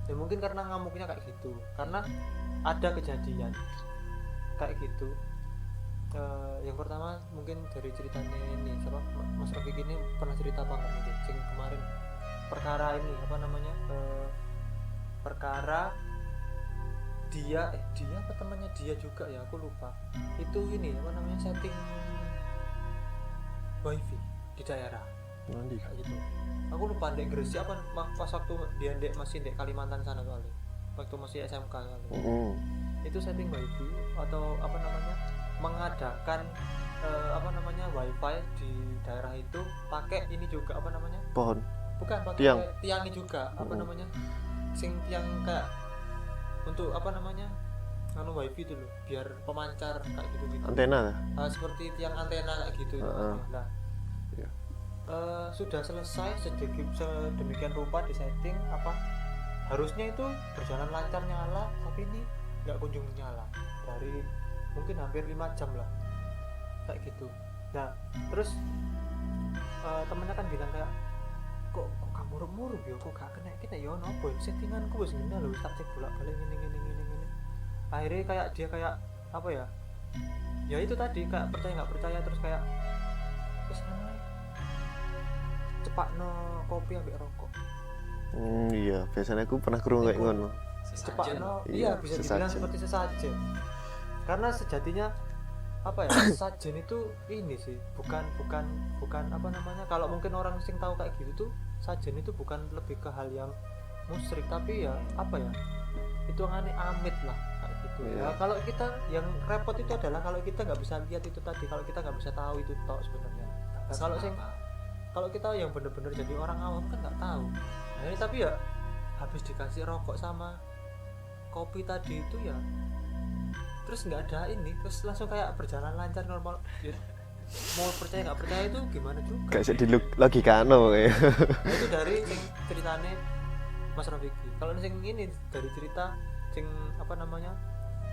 S3: Ya mungkin karena ngamuknya kayak gitu karena ada kejadian kayak gitu. Yang pertama mungkin dari ceritanya ini siapa Mas Rafiq ini pernah cerita apa nggak mungkin sing kemarin perkara ini apa namanya perkara dia apa temannya dia juga ya aku lupa itu ini apa namanya setting wifi di daerah
S1: Nanti.
S3: kayak gitu aku lupa ndek Gresik apa pas waktu dia masih ndek Kalimantan sana soalnya waktu masih SMK soalnya itu setting wifi atau apa namanya mengadakan apa namanya wifi di daerah itu pakai ini juga apa namanya
S1: Pohon.
S3: bukan pakai
S1: Tiang.
S3: tiangnya juga apa namanya sing tiang kayak untuk apa namanya wifi itu loh biar pemancar kayak gitu
S1: Antena.
S3: seperti tiang antena kayak gitu
S1: Heeh.
S3: nah
S1: Iya.
S3: sudah selesai sedemikian rupa di setting apa harusnya itu berjalan lancar nyala, tapi ini nggak kunjung nyala dari mungkin hampir 5 jam lah kayak gitu. Nah terus temennya kan bilang kayak kok kamu murup ya, kok gak kena ya nopo settinganku wis ngene lho, tak cek bolak-balik ngene. Akhirnya kayak dia kayak apa ya, ya itu tadi kayak percaya nggak percaya, terus kayak wis cepakno kopi ambek rokok.
S1: Iya, biasanya aku pernah krungu kayak ngono.
S3: Cepakno,
S1: Iya,
S3: iya bisa dibilang
S1: sesajen.
S3: seperti sesajen. Karena sejatinya apa ya, sesajen itu ini sih, bukan apa namanya, kalau mungkin orang sing tahu kayak gitu tuh sajen itu bukan lebih ke hal yang musyrik, tapi ya apa ya, itu aneh amit lah kayak gitu.
S1: Iya.
S3: Ya kalau kita yang repot itu adalah kalau kita nggak bisa lihat itu tadi, kalau kita nggak bisa tahu itu toh sebenarnya. Nah, kalau kita yang bener-bener jadi orang awam kan nggak tahu. Nah ini tapi ya habis dikasih rokok sama kopi tadi itu ya, terus nggak ada ini, terus langsung kayak berjalan lancar normal. Ya, mau percaya nggak percaya itu gimana juga.
S1: Kayak di logikano kayak.
S3: Nah, itu dari sing ceritane Mas Rafiki. Kalau sing ini dari cerita sing apa namanya,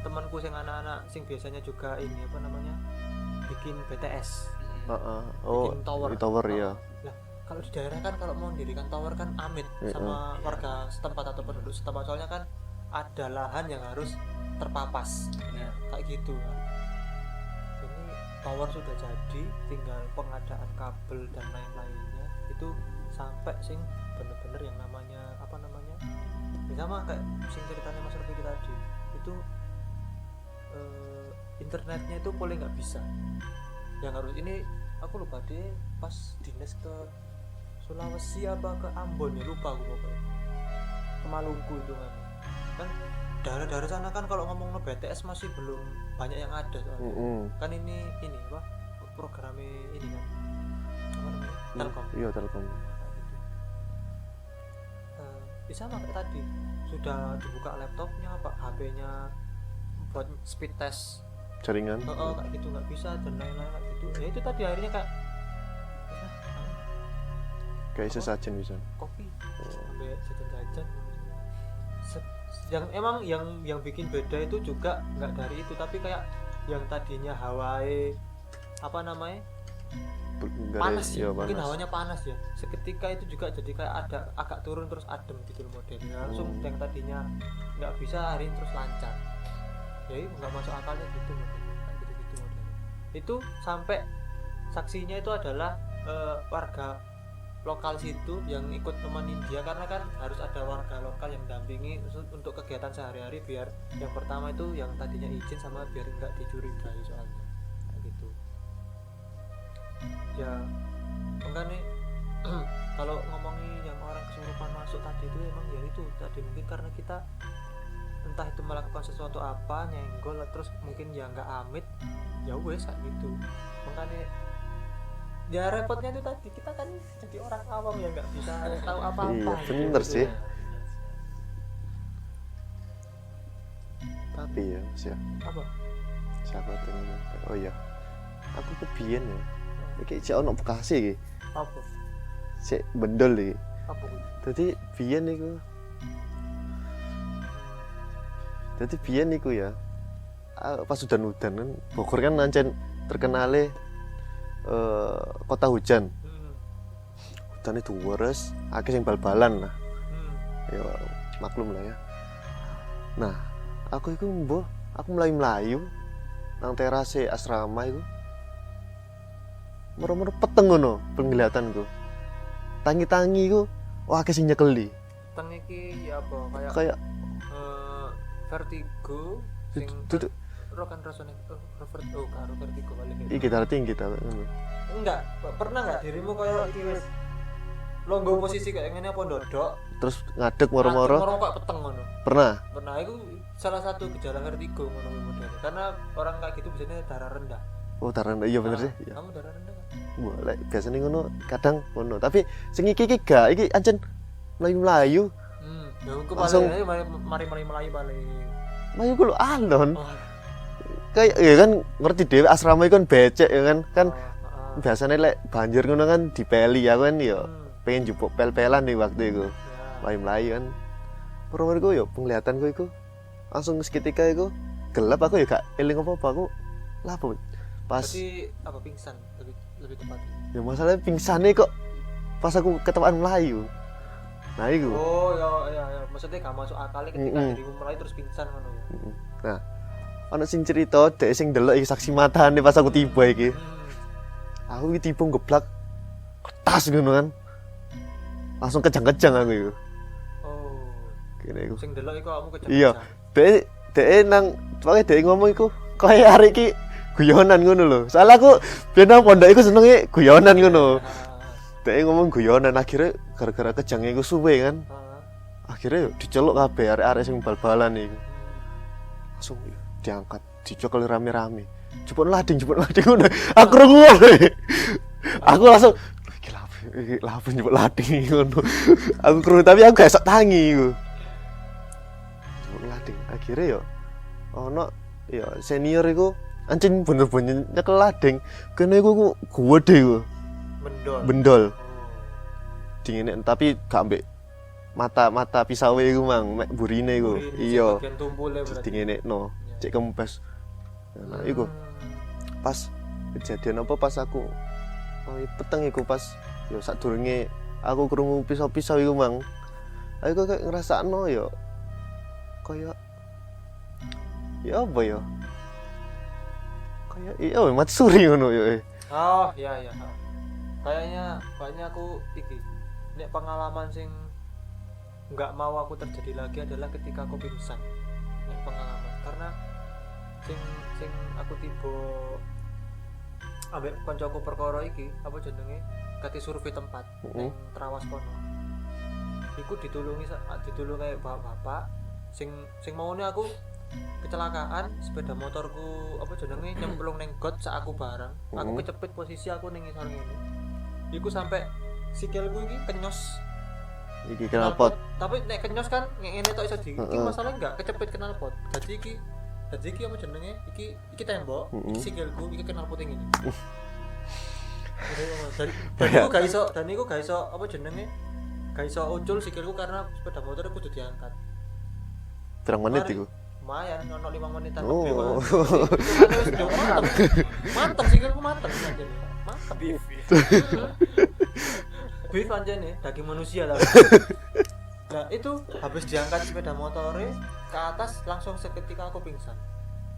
S3: temanku sing anak-anak sing biasanya juga ini apa namanya, bikin BTS.
S1: Oh,
S3: Bikin tower.
S1: di tower ya.
S3: Lah, kalau di daerah kan kalau mau mendirikan tower kan amit sama warga setempat atau penduduk setempat, soalnya kan ada lahan yang harus terpapas.
S2: Benar.
S3: Kayak gitu kan. Ini tower sudah jadi, tinggal pengadaan kabel dan lain-lainnya. Itu sampai sing bener-bener yang namanya apa namanya, ya sama kayak sing ceritanya Mas Rafiki tadi itu, internetnya itu boleh nggak bisa, yang harus ini aku lupa deh, pas dinas ke Sulawesi apa ke Ambon ya, lupa aku pokoknya, ke Maluku itu kan daerah-daerah sana kan kalau ngomong no BTS masih belum banyak yang ada soalnya. Kan ini apa programnya ini kan apa namanya, Telkom.
S1: Iya, Telkom.
S3: Bisa sama kayak tadi, sudah dibuka laptopnya apa HP-nya buat speed test
S1: Jaringan.
S3: kayak gitu nggak bisa dan lain-lain kayak gitu. Ya itu tadi akhirnya kayak
S1: Kayak sesajen bisa.
S3: kopi sampai jajan-jajan. Yang emang yang bikin beda itu juga nggak dari itu, tapi kayak yang tadinya Hawaii apa namanya panas ya, mungkin hawanya panas ya, seketika itu juga jadi kayak ada agak turun terus adem gitu modelnya, langsung yang tadinya nggak bisa hari ini terus lancar. Ya itu nggak masuk akalnya gitu modelnya, kayak gitu modelnya. Itu sampai saksinya itu adalah warga lokal situ yang ikut nemenin dia, karena kan harus ada warga lokal yang dampingi untuk kegiatan sehari-hari, biar yang pertama itu yang tadinya izin sama biar nggak dicurigai soalnya kayak gitu. Ya makanya kalau ngomongin yang orang kesurupan masuk tadi itu emang ya itu tadi, mungkin karena kita entah itu melakukan sesuatu apa nyenggol terus mungkin ya nggak amit, ya wes kayak gitu. Makanya ya repotnya itu tadi, kita kan jadi orang awam yang nggak bisa tahu apa-apa.
S1: Iya,
S3: gitu.
S1: bener sih. Tapi ya, Mas ya.
S3: Apa?
S1: Siapa tuh? Oh iya. Aku kebiyen ya. Iki cek ono Bekasi iki.
S3: Apa?
S1: Cek bendol iki.
S3: Apa?
S1: Dadi biyen niku ya. Pas udan-udan kan Bogor kan nancen terkenale kota hujan. Hujan itu deres, akeh sing bal-balan lah. Ya maklum lah ya. Nah, aku melayu-melayu nang terase asrama iku. Moro-moro peteng ngono penglihatanku. Tangi-tangi iku wah akeh sing nyekeli.
S3: Teng iki ya apa
S1: Kayak
S3: vertigo sing
S1: duduk
S3: rokan rasane karo vertigo paling gitu.
S1: iki darah tinggi ta ngono.
S3: Enggak, pernah enggak dirimu kayak iki wis longgo posisi kayak ngene apa ndodok?
S1: Terus ngadeg moro-moro.
S3: Moro kok peteng ngono.
S1: Pernah.
S3: Pernah itu salah satu gejala vertigo ngono model. Karena orang kayak gitu biasanya darah rendah.
S1: Oh, darah rendah. Iya bener sih. Iya.
S3: Kamu darah rendah kan?
S1: Boleh, biasanya ngono, kadang ngono. Tapi sing iki gak, iki ancen melayu-melayu.
S3: Ya aku
S1: Langsung-
S3: mari melayu balik.
S1: Melayu ku lho alon.
S3: Oh,
S1: Kayak ya kan ngerti dhewe asrama iku kan becek ya kan. Kan biasanya lek banjir ngono kan dipeli ya kan ya
S3: Hmm.
S1: pengen jupuk pel-pelan nih waktu itu
S3: Ya.
S1: melayu-melayu kan perumahku ya penglihatanku itu langsung seketika itu gelap aku ya gak eling apa-apa aku lah apa pas
S3: Berarti apa pingsan lebih tepatnya.
S1: ya masalahnya pingsannya kok pas aku ketepaan Melayu nah itu
S3: Oh ya, maksudnya gak masuk akal ketika
S1: Mm-mm.
S3: dirimu mulai terus pingsan ngono ya.
S1: nah ono sing cerita dek sing delok iki saksi matane pas aku tiba iki aku iki tiba ngeblak tas ngono kan langsung kejang-kejang aku itu
S3: Oh,
S1: kene iku
S3: sing delok iku kamu kejang.
S1: iya dek nang pokoknya dek ngomong iku kaya arek iki guyonan ngono lho soalnya aku biyen nang pondok iku senenge guyonan ngono dek ngomong guyonan akhirnya gara-gara kejangnya iku suwe kan akhirnya diceluk kabeh arek-arek sing bal-balan iki langsung diangkat dicokel rame-rame jupuk lading ngono aku rungu aku langsung iki lapo jupuk lading ngono aku krungu tapi aku gak esok tangi iku jupuk lading akhirnya yo ono ya senior iku anjing bener-bener nyekel lading kene iku gede iku bendol dingin tapi gak ambek mata pisau iku mang mek burine iku iya
S3: bagian tumpule berarti.
S1: dingenekno cek kempes nah iku pas kejadian apa pas aku peteng iku pas yo sadurunge aku krungu pisau-pisau iku mang aku kayak ngrasakno yo kaya ya apa ya kayak iya matsuri ngono yo
S3: Oh, iya. Kayaknya aku iki nek pengalaman sing nggak mau aku terjadi lagi adalah ketika aku pingsan. Nek pengalaman karena sing aku tiba ambek koncoku perkara iki apa jenenge kate survei tempat ning Trawas kono. Iku ditulungi kayak bapak sing maune aku kecelakaan sepeda motorku apa jenenge nyemplung ning got sak aku bareng. Aku kecepit posisi aku ning ngisor ngene. Iku sampai sikilku iki kenyos
S1: iki knalpot
S3: tapi nek kenyos kan ngene tok iso di iki masalahnya enggak kecepit knalpot dadi iki apa jenenge iki tembok iki sikilku iki knalpot yang ini dan iku gak iso apa jenenge gak iso ucul sikilku karena sepeda motor kudu diangkat
S1: berapa menit iku
S3: lumayan ono 5 menitan
S1: oh
S3: mantap sikilku mantap anjene mantap beef anjene daging manusia lah. Nah itu habis diangkat sepeda motornya ke atas langsung seketika aku pingsan.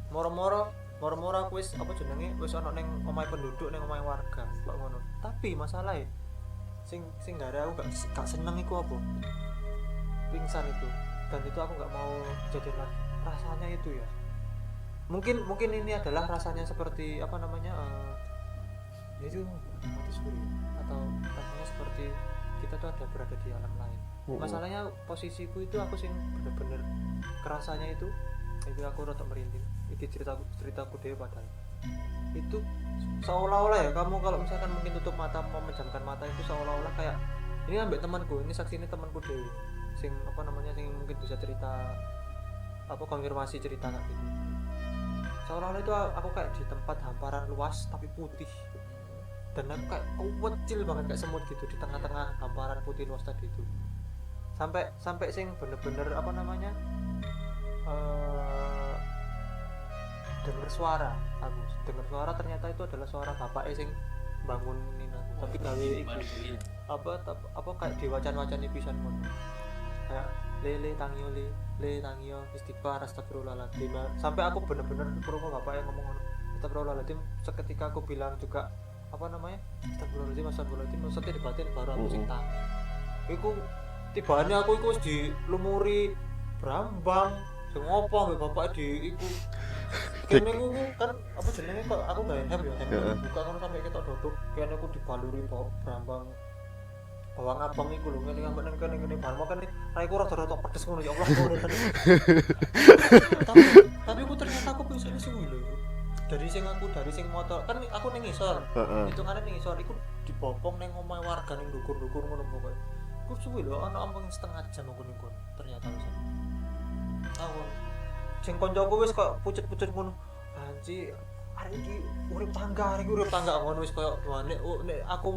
S3: Moro-moro aku wis apa jenenge wis ana ning omahe penduduk ning omahe warga kok ngono. Tapi masalahnya sing gara aku gak seneng iku apa? Pingsan itu. Dan itu aku gak mau kejadian lagi. Rasanya itu ya. Mungkin ini adalah rasanya seperti apa namanya? Itu mati suri atau rasanya seperti kita tuh ada berada di alam lain. Masalahnya posisiku itu aku sing bener-bener kerasanya itu aku rotok merinding. Iki ceritaku dhewe padahal. Itu seolah-olah ya kamu kalau misalkan mungkin tutup mata memejamkan mata itu seolah-olah kayak ini ambek temanku, ini saksi ini temanku dhewe. Sing apa namanya sing mungkin bisa cerita apa konfirmasi cerita kayak gitu. Seolah-olah itu aku kayak di tempat hamparan luas tapi putih. Dan aku kayak kecil banget kayak semut gitu di tengah-tengah hamparan putih luas tadi itu sampai sing bener-bener apa namanya dengar suara ternyata itu adalah suara bapak sing bangunin aku tapi gawe iki apa kayak diwacan-wacani pisan ngono kayak le tangio istighfar astagfirullahaladzim sampai aku bener-bener krungu bapak yang ngomong ngono astagfirullahaladzim seketika aku bilang juga apa namanya astagfirullahaladzim maksudnya di batin baru aku sing tangi iku tibane aku iku wis dilumuri brambang sing ngopo ambek bapak di iku kene iku kan apa jenenge kok aku gawe hem buka ngono sampai ketok dodok kene aku dibaluri brambang bawang abang iku lho ngene ambek kene bar makan raiku rada-rada pedes ngono ya Allah tapi aku ternyata aku pingsan suwi lho dari sing motor kan aku ning ngisor hitungane ning ngisor iku dibopong ning omahe warga ning dukur-dukur ngono pokoke ku suwi lho ana ampung setengah jam aku ning kono ternyata wis aku sing koncoku wis kok pucet-pucet ngono anji arek iki urip tangga ngono wis koyo nek aku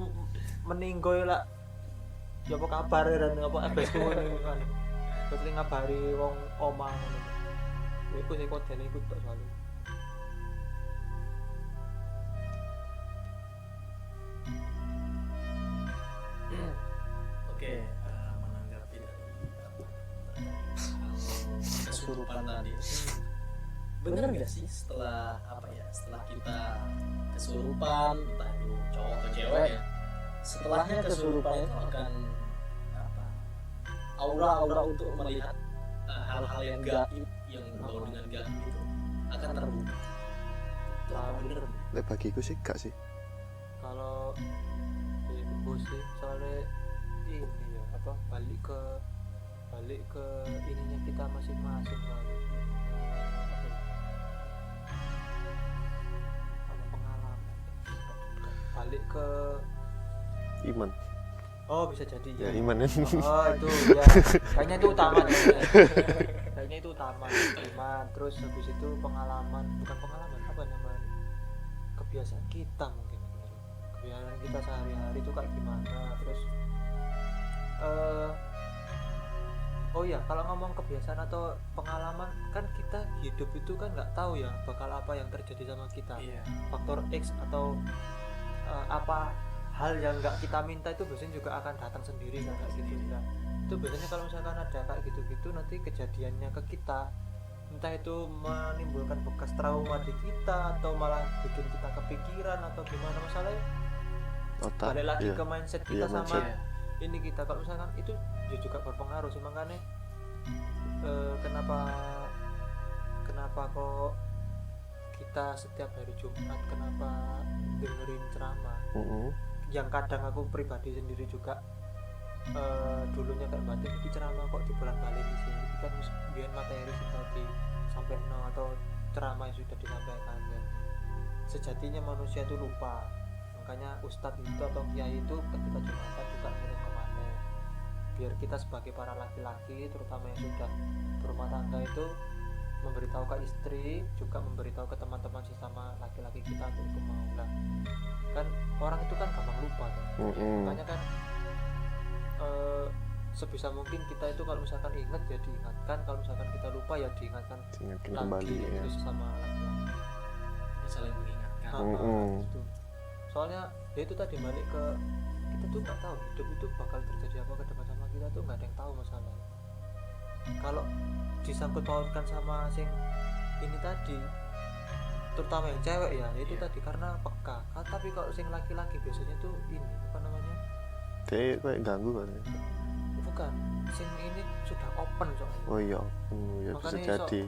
S3: meninggo ya lah ya apa kabar dan apa FBS ku ngono kan terus ngabari wong omah ngono iku sing kodene iku tok soalnya
S2: Oke, menanggapi dari hal kesurupan tadi, bener nggak sih setelah kita kesurupan, entah itu cowok atau cewek ya, setelahnya kesurupan itu akan aura untuk melihat hal-hal yang gaib yang berbau dengan gaib itu akan terbuka. Itu apa bener?
S1: Lek bagiku sih gak sih.
S3: kalau dari kebo sih soalnya ini ya apa balik ke ininya kita masing-masing soalnya apa pengalaman balik ke
S1: Iman.
S3: oh bisa jadi
S1: Ya iman.
S3: oh itu ya kayaknya itu utama deh. Kayaknya itu utama iman terus habis itu pengalaman bukan pengalaman apa namanya kebiasaan kita mungkin kebiasaan kita sehari-hari itu kayak gimana terus oh ya kalau ngomong kebiasaan atau pengalaman kan kita hidup itu kan nggak tahu ya bakal apa yang terjadi sama kita faktor X atau apa hal yang nggak kita minta itu biasanya juga akan datang sendiri kan kayak gitu kan itu biasanya kalau misalkan ada kayak gitu-gitu nanti kejadiannya ke kita entah itu menimbulkan bekas trauma di kita atau malah bikin kita kepikiran atau gimana masalahnya
S1: Otak.
S3: balik lagi
S1: Iya.
S3: ke mindset
S1: Iya,
S3: kita sama
S1: mindset.
S3: ini kita kalau misalkan itu ya juga berpengaruh sih makanya kenapa kok kita setiap hari Jumat kenapa dengerin ceramah yang kadang aku pribadi sendiri juga dulunya kayak batin ini ceramah kok di bulan balik di sini kan biar materi sudah disampaikan atau ceramah yang sudah disampaikan ya. Sejatinya manusia itu lupa makanya ustadz itu atau kiai itu ketika Jumatan juga ngirim kemana biar kita sebagai para laki-laki terutama yang sudah berumah tangga itu memberitahu ke istri juga memberitahu ke teman-teman sesama laki-laki kita untuk itu mau lah kan orang itu kan gampang lupa kan makanya kan sebisa mungkin kita itu kalau misalkan ingat ya diingatkan kalau misalkan kita lupa ya diingatkan
S1: Diingatkan
S3: lagi
S1: kembali ya.
S3: itu sesama laki-laki
S2: Ya, saling mengingatkan.
S3: gitu. Soalnya ya itu tadi balik ke kita tuh nggak tahu hidup itu bakal terjadi apa ke depan sama kita tuh nggak ada yang tahu masalahnya kalau disangkut pautkan sama sing ini tadi terutama yang cewek ya itu tadi karena peka tapi kalau sing laki-laki biasanya tuh ini apa namanya
S1: Dia kayak ganggu kan.
S3: bukan sing ini sudah open soalnya
S1: Oh iya, ya bisa
S3: Makanya
S1: jadi.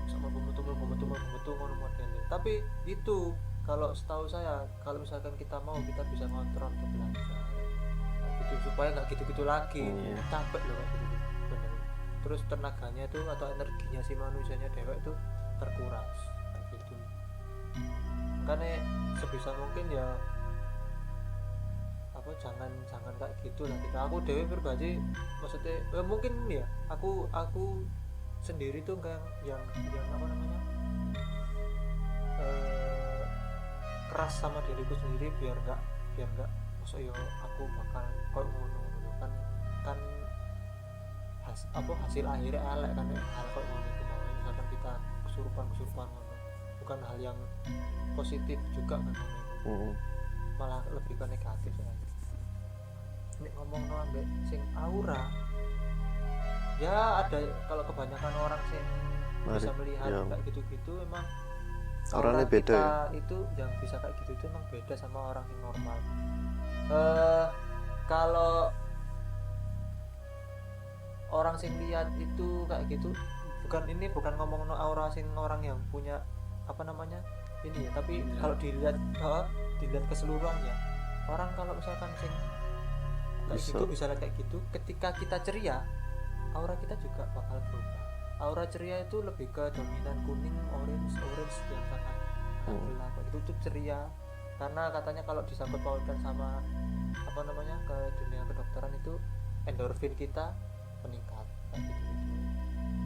S3: sama betul ngono modelnya tapi itu kalau setahu saya kalau misalkan kita mau kita bisa ngontrol untuk belajar nah, gitu supaya nggak gitu-gitu lagi capek loh kayak gitu bener terus tenaganya itu atau energinya si manusianya dewek itu terkuras kayak gitu makanya sebisa mungkin ya apa jangan kayak gitu lah kita aku dewe pribadi maksudnya mungkin ya aku sendiri tuh kayak yang apa namanya keras sama diriku sendiri biar nggak maksud yo aku bakal kok ngono kan hasil akhirnya elek kan hal kok ngono itu mau misalkan kita kesurupan ngono bukan hal yang positif juga kan ngono malah lebih ke negatif ya. Ini ngomong no ambek sing aura ya ada kalau kebanyakan orang sing bisa melihat
S1: ya.
S3: kayak gitu-gitu emang
S1: Orangnya
S3: aura
S1: beda
S3: kita
S1: ya?
S3: itu yang bisa kayak gitu itu emang beda sama orang yang normal kalau orang sing lihat itu kayak gitu bukan ngomong no aura sing orang yang punya apa namanya ini ya tapi kalau dilihat keseluruhannya orang kalau misalkan sing kayak gitu bisa kayak gitu ketika kita ceria aura kita juga bakal berubah aura ceria itu lebih ke dominan kuning orange yang sangat gelap itu tuh ceria karena katanya kalau disangkut pautkan sama apa namanya ke dunia kedokteran itu endorfin kita meningkat kayak gitu.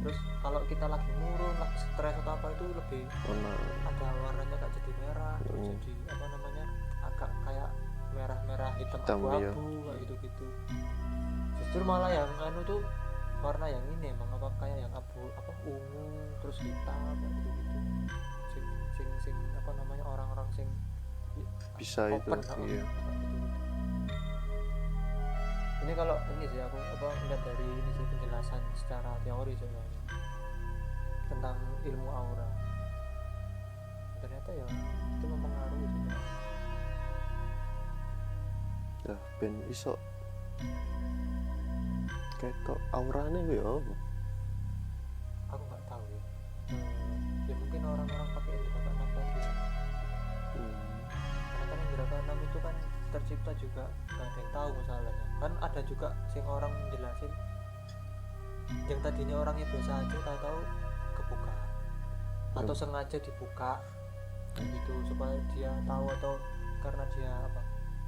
S3: Terus kalau kita lagi murung lagi stres atau apa itu lebih ada warnanya kayak jadi merah hitam
S1: Hitam, iya.
S3: abu-abu kayak gitu-gitu. Justru malah yang anu tuh warna yang ini emang apa kayak yang abu apa ungu terus hitam kayak gitu-gitu. Sing apa namanya orang-orang sing
S1: Bisa itu,
S3: open,
S1: iya.
S3: kayak gitu-gitu. Ini kalau ini sih aku apa lihat dari ini sih penjelasan secara teori soalnya tentang ilmu aura. Ternyata ya itu mempengaruhi sih.
S1: Ya ben iso ketok aurane ku ya apa?
S3: Aku nggak tahu ya. Ya mungkin orang-orang pakai indera keenam tadi ya. Karena kan indera keenam itu kan tercipta juga nggak ada yang tahu masalahnya. Kan ada juga sing orang menjelasin yang tadinya orangnya biasa aja tahu-tahu kebuka atau sengaja dibuka gitu supaya dia tahu atau karena dia apa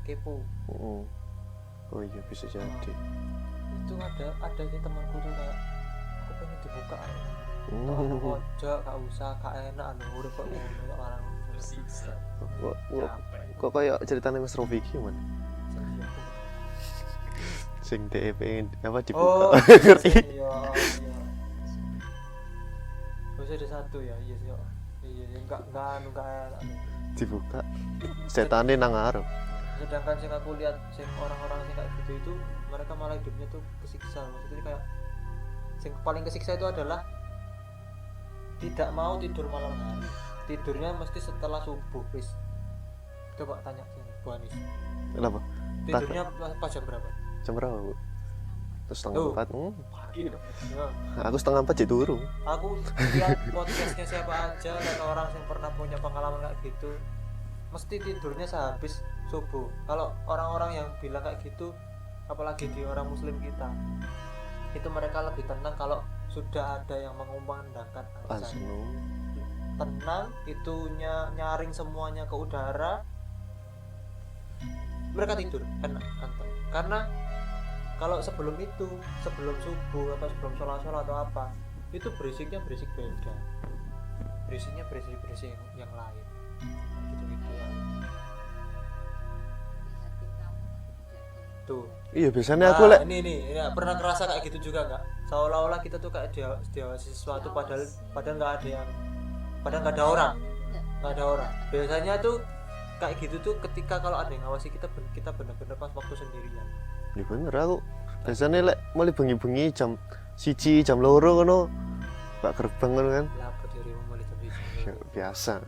S3: kepo.
S1: Oh iya bisa jadi.
S3: Itu ada sih temanku tuh kayak aku pengen dibuka ya.
S1: Oh,
S3: Ojo gak usah gak enak anu urip kok ngono kok orang
S2: Tersiksa.
S1: kok kayak ceritanya Mas Rofiki man.
S3: sendiri aku.
S1: Sing DE pengen apa
S3: Oh,
S1: dibuka. Ngerti?
S3: iya. Terus ada satu ya, iya sih. Iya, enggak anu enggak enak.
S1: Dibuka. Setane nang ngarep.
S3: Sedangkan sing aku lihat sing orang-orang sing kayak gitu itu mereka malah hidupnya tuh kesiksa. Maksudnya kayak sing paling kesiksa itu adalah tidak mau tidur malam hari. Tidurnya mesti setelah subuh, please. Coba tanya sini, Bu Anis.
S1: Kenapa?
S3: Tidurnya pas jam berapa?
S1: Jam berapa, Bu? Terus setengah
S3: Tuh.
S1: 4.
S2: Pagi dong.
S3: Ya.
S1: Aku setengah 4 jadi turu.
S3: Aku lihat podcastnya siapa aja dan orang yang pernah punya pengalaman kayak gitu mesti tidurnya sehabis subuh. Kalau orang-orang yang bilang kayak gitu apalagi di orang muslim kita itu mereka lebih tenang kalau sudah ada yang mengumandangkan azan.
S1: Asno.
S3: Tenang itunya nyaring semuanya ke udara mereka tidur enak anteng. Karena kalau sebelum itu sebelum subuh atau sebelum sholat atau apa itu berisiknya berisik beda, berisiknya berisik yang lain gitu ya. Tuh
S1: Iya biasanya aku lek
S3: ini ya, pernah kerasa kayak gitu juga nggak seolah-olah kita tuh kayak diawasi sesuatu padahal nggak ada yang padahal nggak ada orang biasanya tuh kayak gitu tuh ketika kalau ada yang ngawasi kita bener-bener pas waktu sendirian.
S1: ya bener aku biasanya lek mulai bengi-bengi jam 1 jam 2 ngono Pak gerbang ngono kan
S3: Lah apa dirimu mulai jam
S1: ya, biasa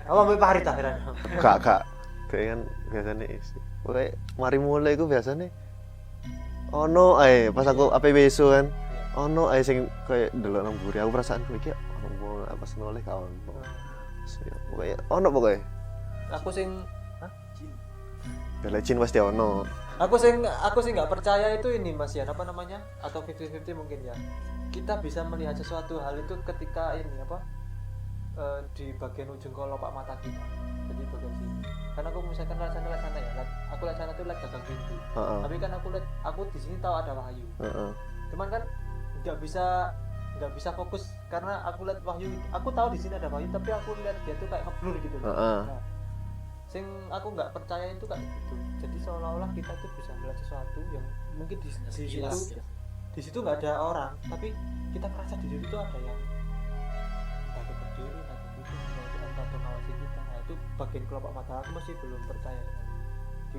S3: apa ambil Pak Harita heran
S1: kak kayak kan biasanya isi pokoknya mari mulai ku biasanya ono pas aku APWSU kan ono sing kayak delok nang mburi aku perasaan kowe iki ono apa senoleh ka ono pokoknya ono pokoknya
S3: aku sing
S1: bela jin pasti ono
S3: aku sih nggak percaya itu ini Mas ya apa namanya atau 50-50 mungkin ya kita bisa melihat sesuatu hal itu ketika ini apa di bagian ujung kelopak mata kita jadi bagian sini kan aku misalkan lihat sana ya aku lihat sana tuh lihat gagang pintu tapi kan aku di sini tahu ada wahyu cuman kan nggak bisa fokus karena aku lihat wahyu aku tahu di sini ada wahyu tapi aku lihat dia tuh kayak ngeblur gitu nah, sing aku nggak percaya itu kayak gitu jadi seolah-olah kita tuh bisa melihat sesuatu yang mungkin di situ nggak ada orang tapi kita merasa di situ tuh ada yang entah itu berdiri entah itu duduk entah itu ngawasi kita nah itu bagian kelopak mata aku masih belum percaya di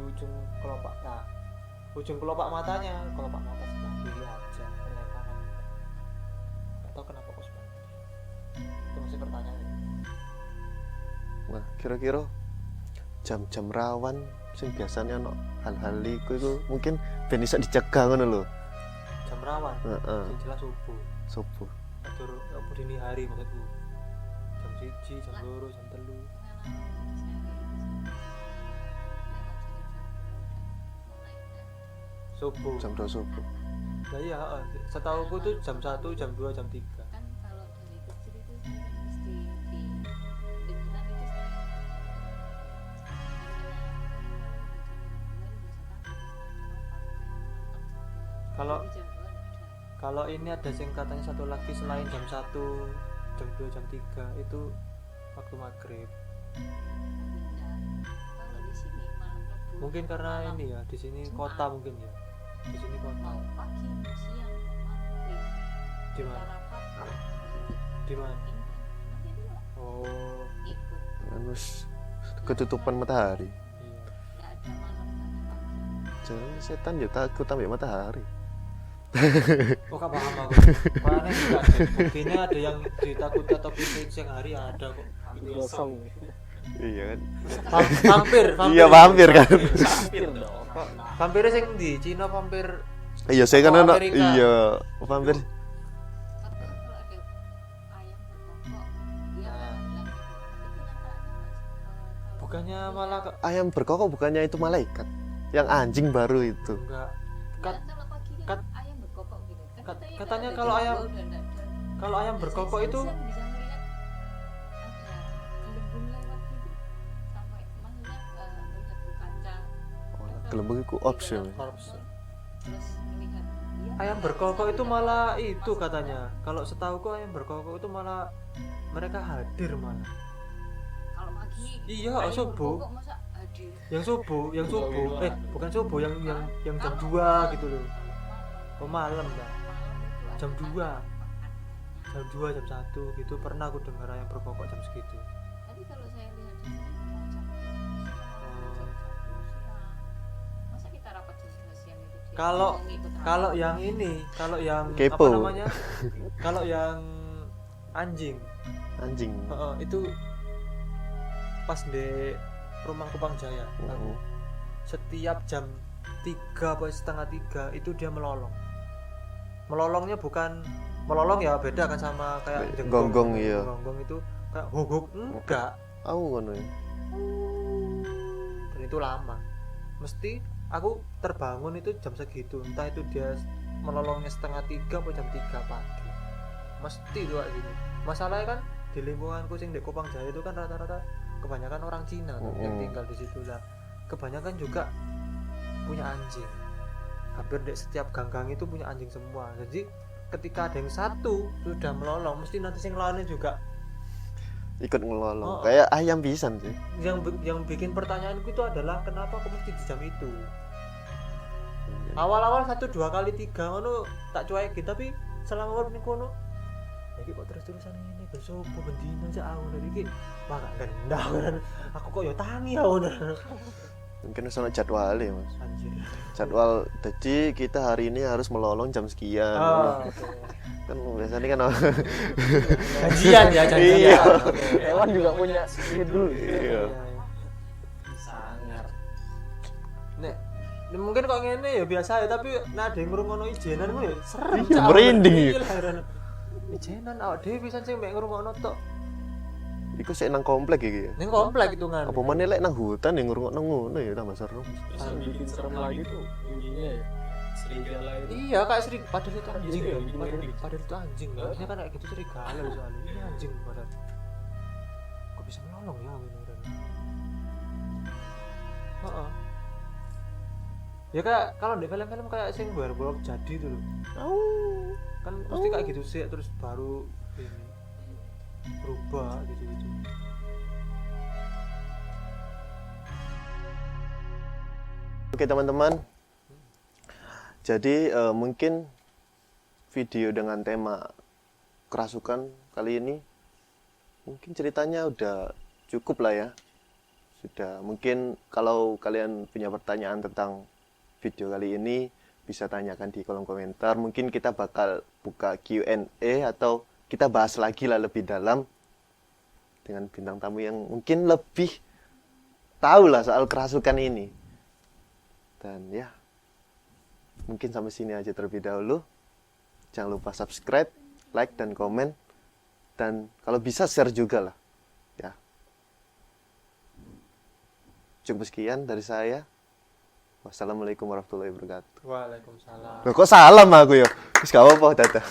S3: ujung kelopak matanya kelopak mata sebelah kiri aja yang kanan nggak tahu kenapa kok seperti itu masih pertanyaan.
S1: nah kira-kira jam-jam rawan sing biasanya ono hal-hal iku mungkin ben iso dicegah ngono lho
S3: Jam rawan yang jelas subuh atur apa dini hari maksudku jam 1 jam 2 jam 3 subuh
S1: jam 2 subuh
S3: nah iya setahuku tuh jam 1 jam 2 jam 3
S4: kan kalau dari kecil itu saya kan mesti di pikiran itu
S3: kalau ini ada sing katanya satu lagi selain jam 1 jam 2 jam 3 itu waktu maghrib
S4: kalau di sini malam Rabu
S3: Mungkin karena ini ya, di sini kota mungkin ya. Di sini kota.
S4: mau pagi siang maghrib
S3: Di mana?
S4: sarapan
S3: Di mana?
S4: nanti dia
S3: Oh,
S4: ikut
S1: anu ketutupan matahari.
S3: iya.
S4: nggak ada malam nggak ada pagi.
S1: Jadi setan ya takut ambil matahari.
S3: Oh, gak paham aku. Mana enggak sih? Buktinya ada yang ditakuti atau siang hari ada kok.
S2: Gosong.
S1: Iya kan?
S3: Vampir.
S1: Iya, vampir kan.
S2: Hampir dong.
S3: Vampirnya sing di Cina vampir.
S1: Iya, saya kan
S3: Oh,
S1: anak
S3: Amerika.
S1: iya, vampir.
S4: Tapi kalau ada ayam berkokok dia
S3: Nah.
S4: akan bilang itu nyatanya
S3: Bukannya malah
S1: Ayam berkokok bukannya itu malaikat. Yang anjing baru itu.
S3: enggak. Kat-
S4: kalau pagi kan
S3: kat-
S4: ayam berkokok gitu kan
S3: katanya kalau ayam- Kalau ayam
S4: Nah,
S3: berkokok
S4: saya
S3: itu
S4: bisa melihat ada gelembung lewat gitu sampai maksudnya melihat ke kaca
S1: Gelembung itu ops ya.
S3: korps.
S4: terus melihat ya,
S3: Ayam berkokok itu malah itu katanya. Kalau setahuku ayam berkokok itu malah mereka hadir malah.
S4: kalau pagi
S3: Iya,
S4: ayam
S3: subuh.
S4: berkokok masa hadir
S3: Yang subuh bukan subuh yang jam 2 gitu loh. Oh, malam ya. Jam 2. Jam 2, jam 1 gitu pernah aku dengar ayam berkokok jam segitu.
S4: tapi kalau saya lihat di sini jam 1 siang masa kita rapat jam 11 siang itu dia
S3: Kalau-
S4: mau ngikut rapat.
S3: Kalau yang ini, kalau yang
S1: Kepo.
S3: apa namanya? Kalau yang anjing,
S1: Anjing.
S3: itu pas di rumah Kupang Jaya.
S1: Oh.
S3: Setiap jam 3 atau setengah 3 itu dia melolong. Melolongnya bukan melolong ya, beda kan sama kayak jenggong.
S1: Gonggong, iya.
S3: Gonggong itu kayak huguk enggak.
S1: Aku ngono ya.
S3: Dan itu lama. Mesti aku terbangun itu jam segitu, entah itu dia melolongnya setengah 3 atau jam 3 pagi. Mesti itu kayak gitu. Masalahnya kan di lingkungan kucing di Kupang Jaya itu kan rata-rata kebanyakan orang Cina tuh yang tinggal di situ lah. Kebanyakan juga punya anjing. Hampir di setiap gang-gang itu punya anjing semua. Jadi ketika ada yang satu sudah melolong, mesti nanti yang lainnya juga.
S1: Ikut ngelolong.
S3: Oh.
S1: Kayak ayam pisan sih.
S3: Yang bikin pertanyaanku itu adalah kenapa aku mesti di jam itu. Awal-awal 1, 2 kali 3 ngono tak cuekin, tapi selama ning kono iki kok terus-terusan ini ben sopo ben dino aja aku dari iki wah gak gendah kan. Aku kok ya tangi ya bener.
S1: Mungkin sono jadwal ya, Mas.
S3: Anjir.
S1: Jadwal jadi kita hari ini harus melolong jam sekian.
S3: Oh,
S1: Kan biasanya kan
S3: gajian ya janjian.
S1: Iya.
S2: Hewan juga punya schedule.
S1: iya.
S2: Sangar.
S3: Nek mungkin kok ngene ya biasa ya, tapi nek ada yang ngrungokno ijenan ku ya serem.
S1: Iya,
S3: Cak.
S1: merinding.
S3: Iya, heran. Ijenan awak dhewe pisan sing mek ngrungokno tok.
S1: Iku sik nang komplek iki ya.
S3: Ning komplek hitungan.
S1: Apa meneh lek nang hutan yang ngrungokno ngono ya tambah serem.
S2: Terus yang bikin serem lagi tuh bunyinya ya serigala itu.
S3: Iya kayak padahal itu anjing
S2: Iya,
S3: kan.
S2: bikin
S3: Padahal,
S2: merinding.
S3: padahal itu anjing kan. Ini kan kayak gitu serigala soalnya. Ini anjing padahal. Kok bisa melolong ya beneran. Heeh. Ya kayak kalau di film-film kayak sing werewolf jadi itu loh. Kan pasti kayak gitu sih terus baru ini berubah gitu-gitu.
S1: Oke teman-teman, jadi mungkin video dengan tema kerasukan kali ini mungkin ceritanya udah cukup lah ya. Sudah, mungkin kalau kalian punya pertanyaan tentang video kali ini bisa tanyakan di kolom komentar. Mungkin kita bakal buka Q&A atau kita bahas lagi lah lebih dalam dengan bintang tamu yang mungkin lebih tahu lah soal kerasukan ini. Dan ya, mungkin sampai sini aja terlebih dahulu. Jangan lupa subscribe, like, dan komen. Dan kalau bisa share juga lah. Ya. Cukup sekian dari saya. Wassalamualaikum warahmatullahi wabarakatuh.
S3: Waalaikumsalam.
S1: Loh, kok salam aku ya? Wis gak apa-apa, dadah.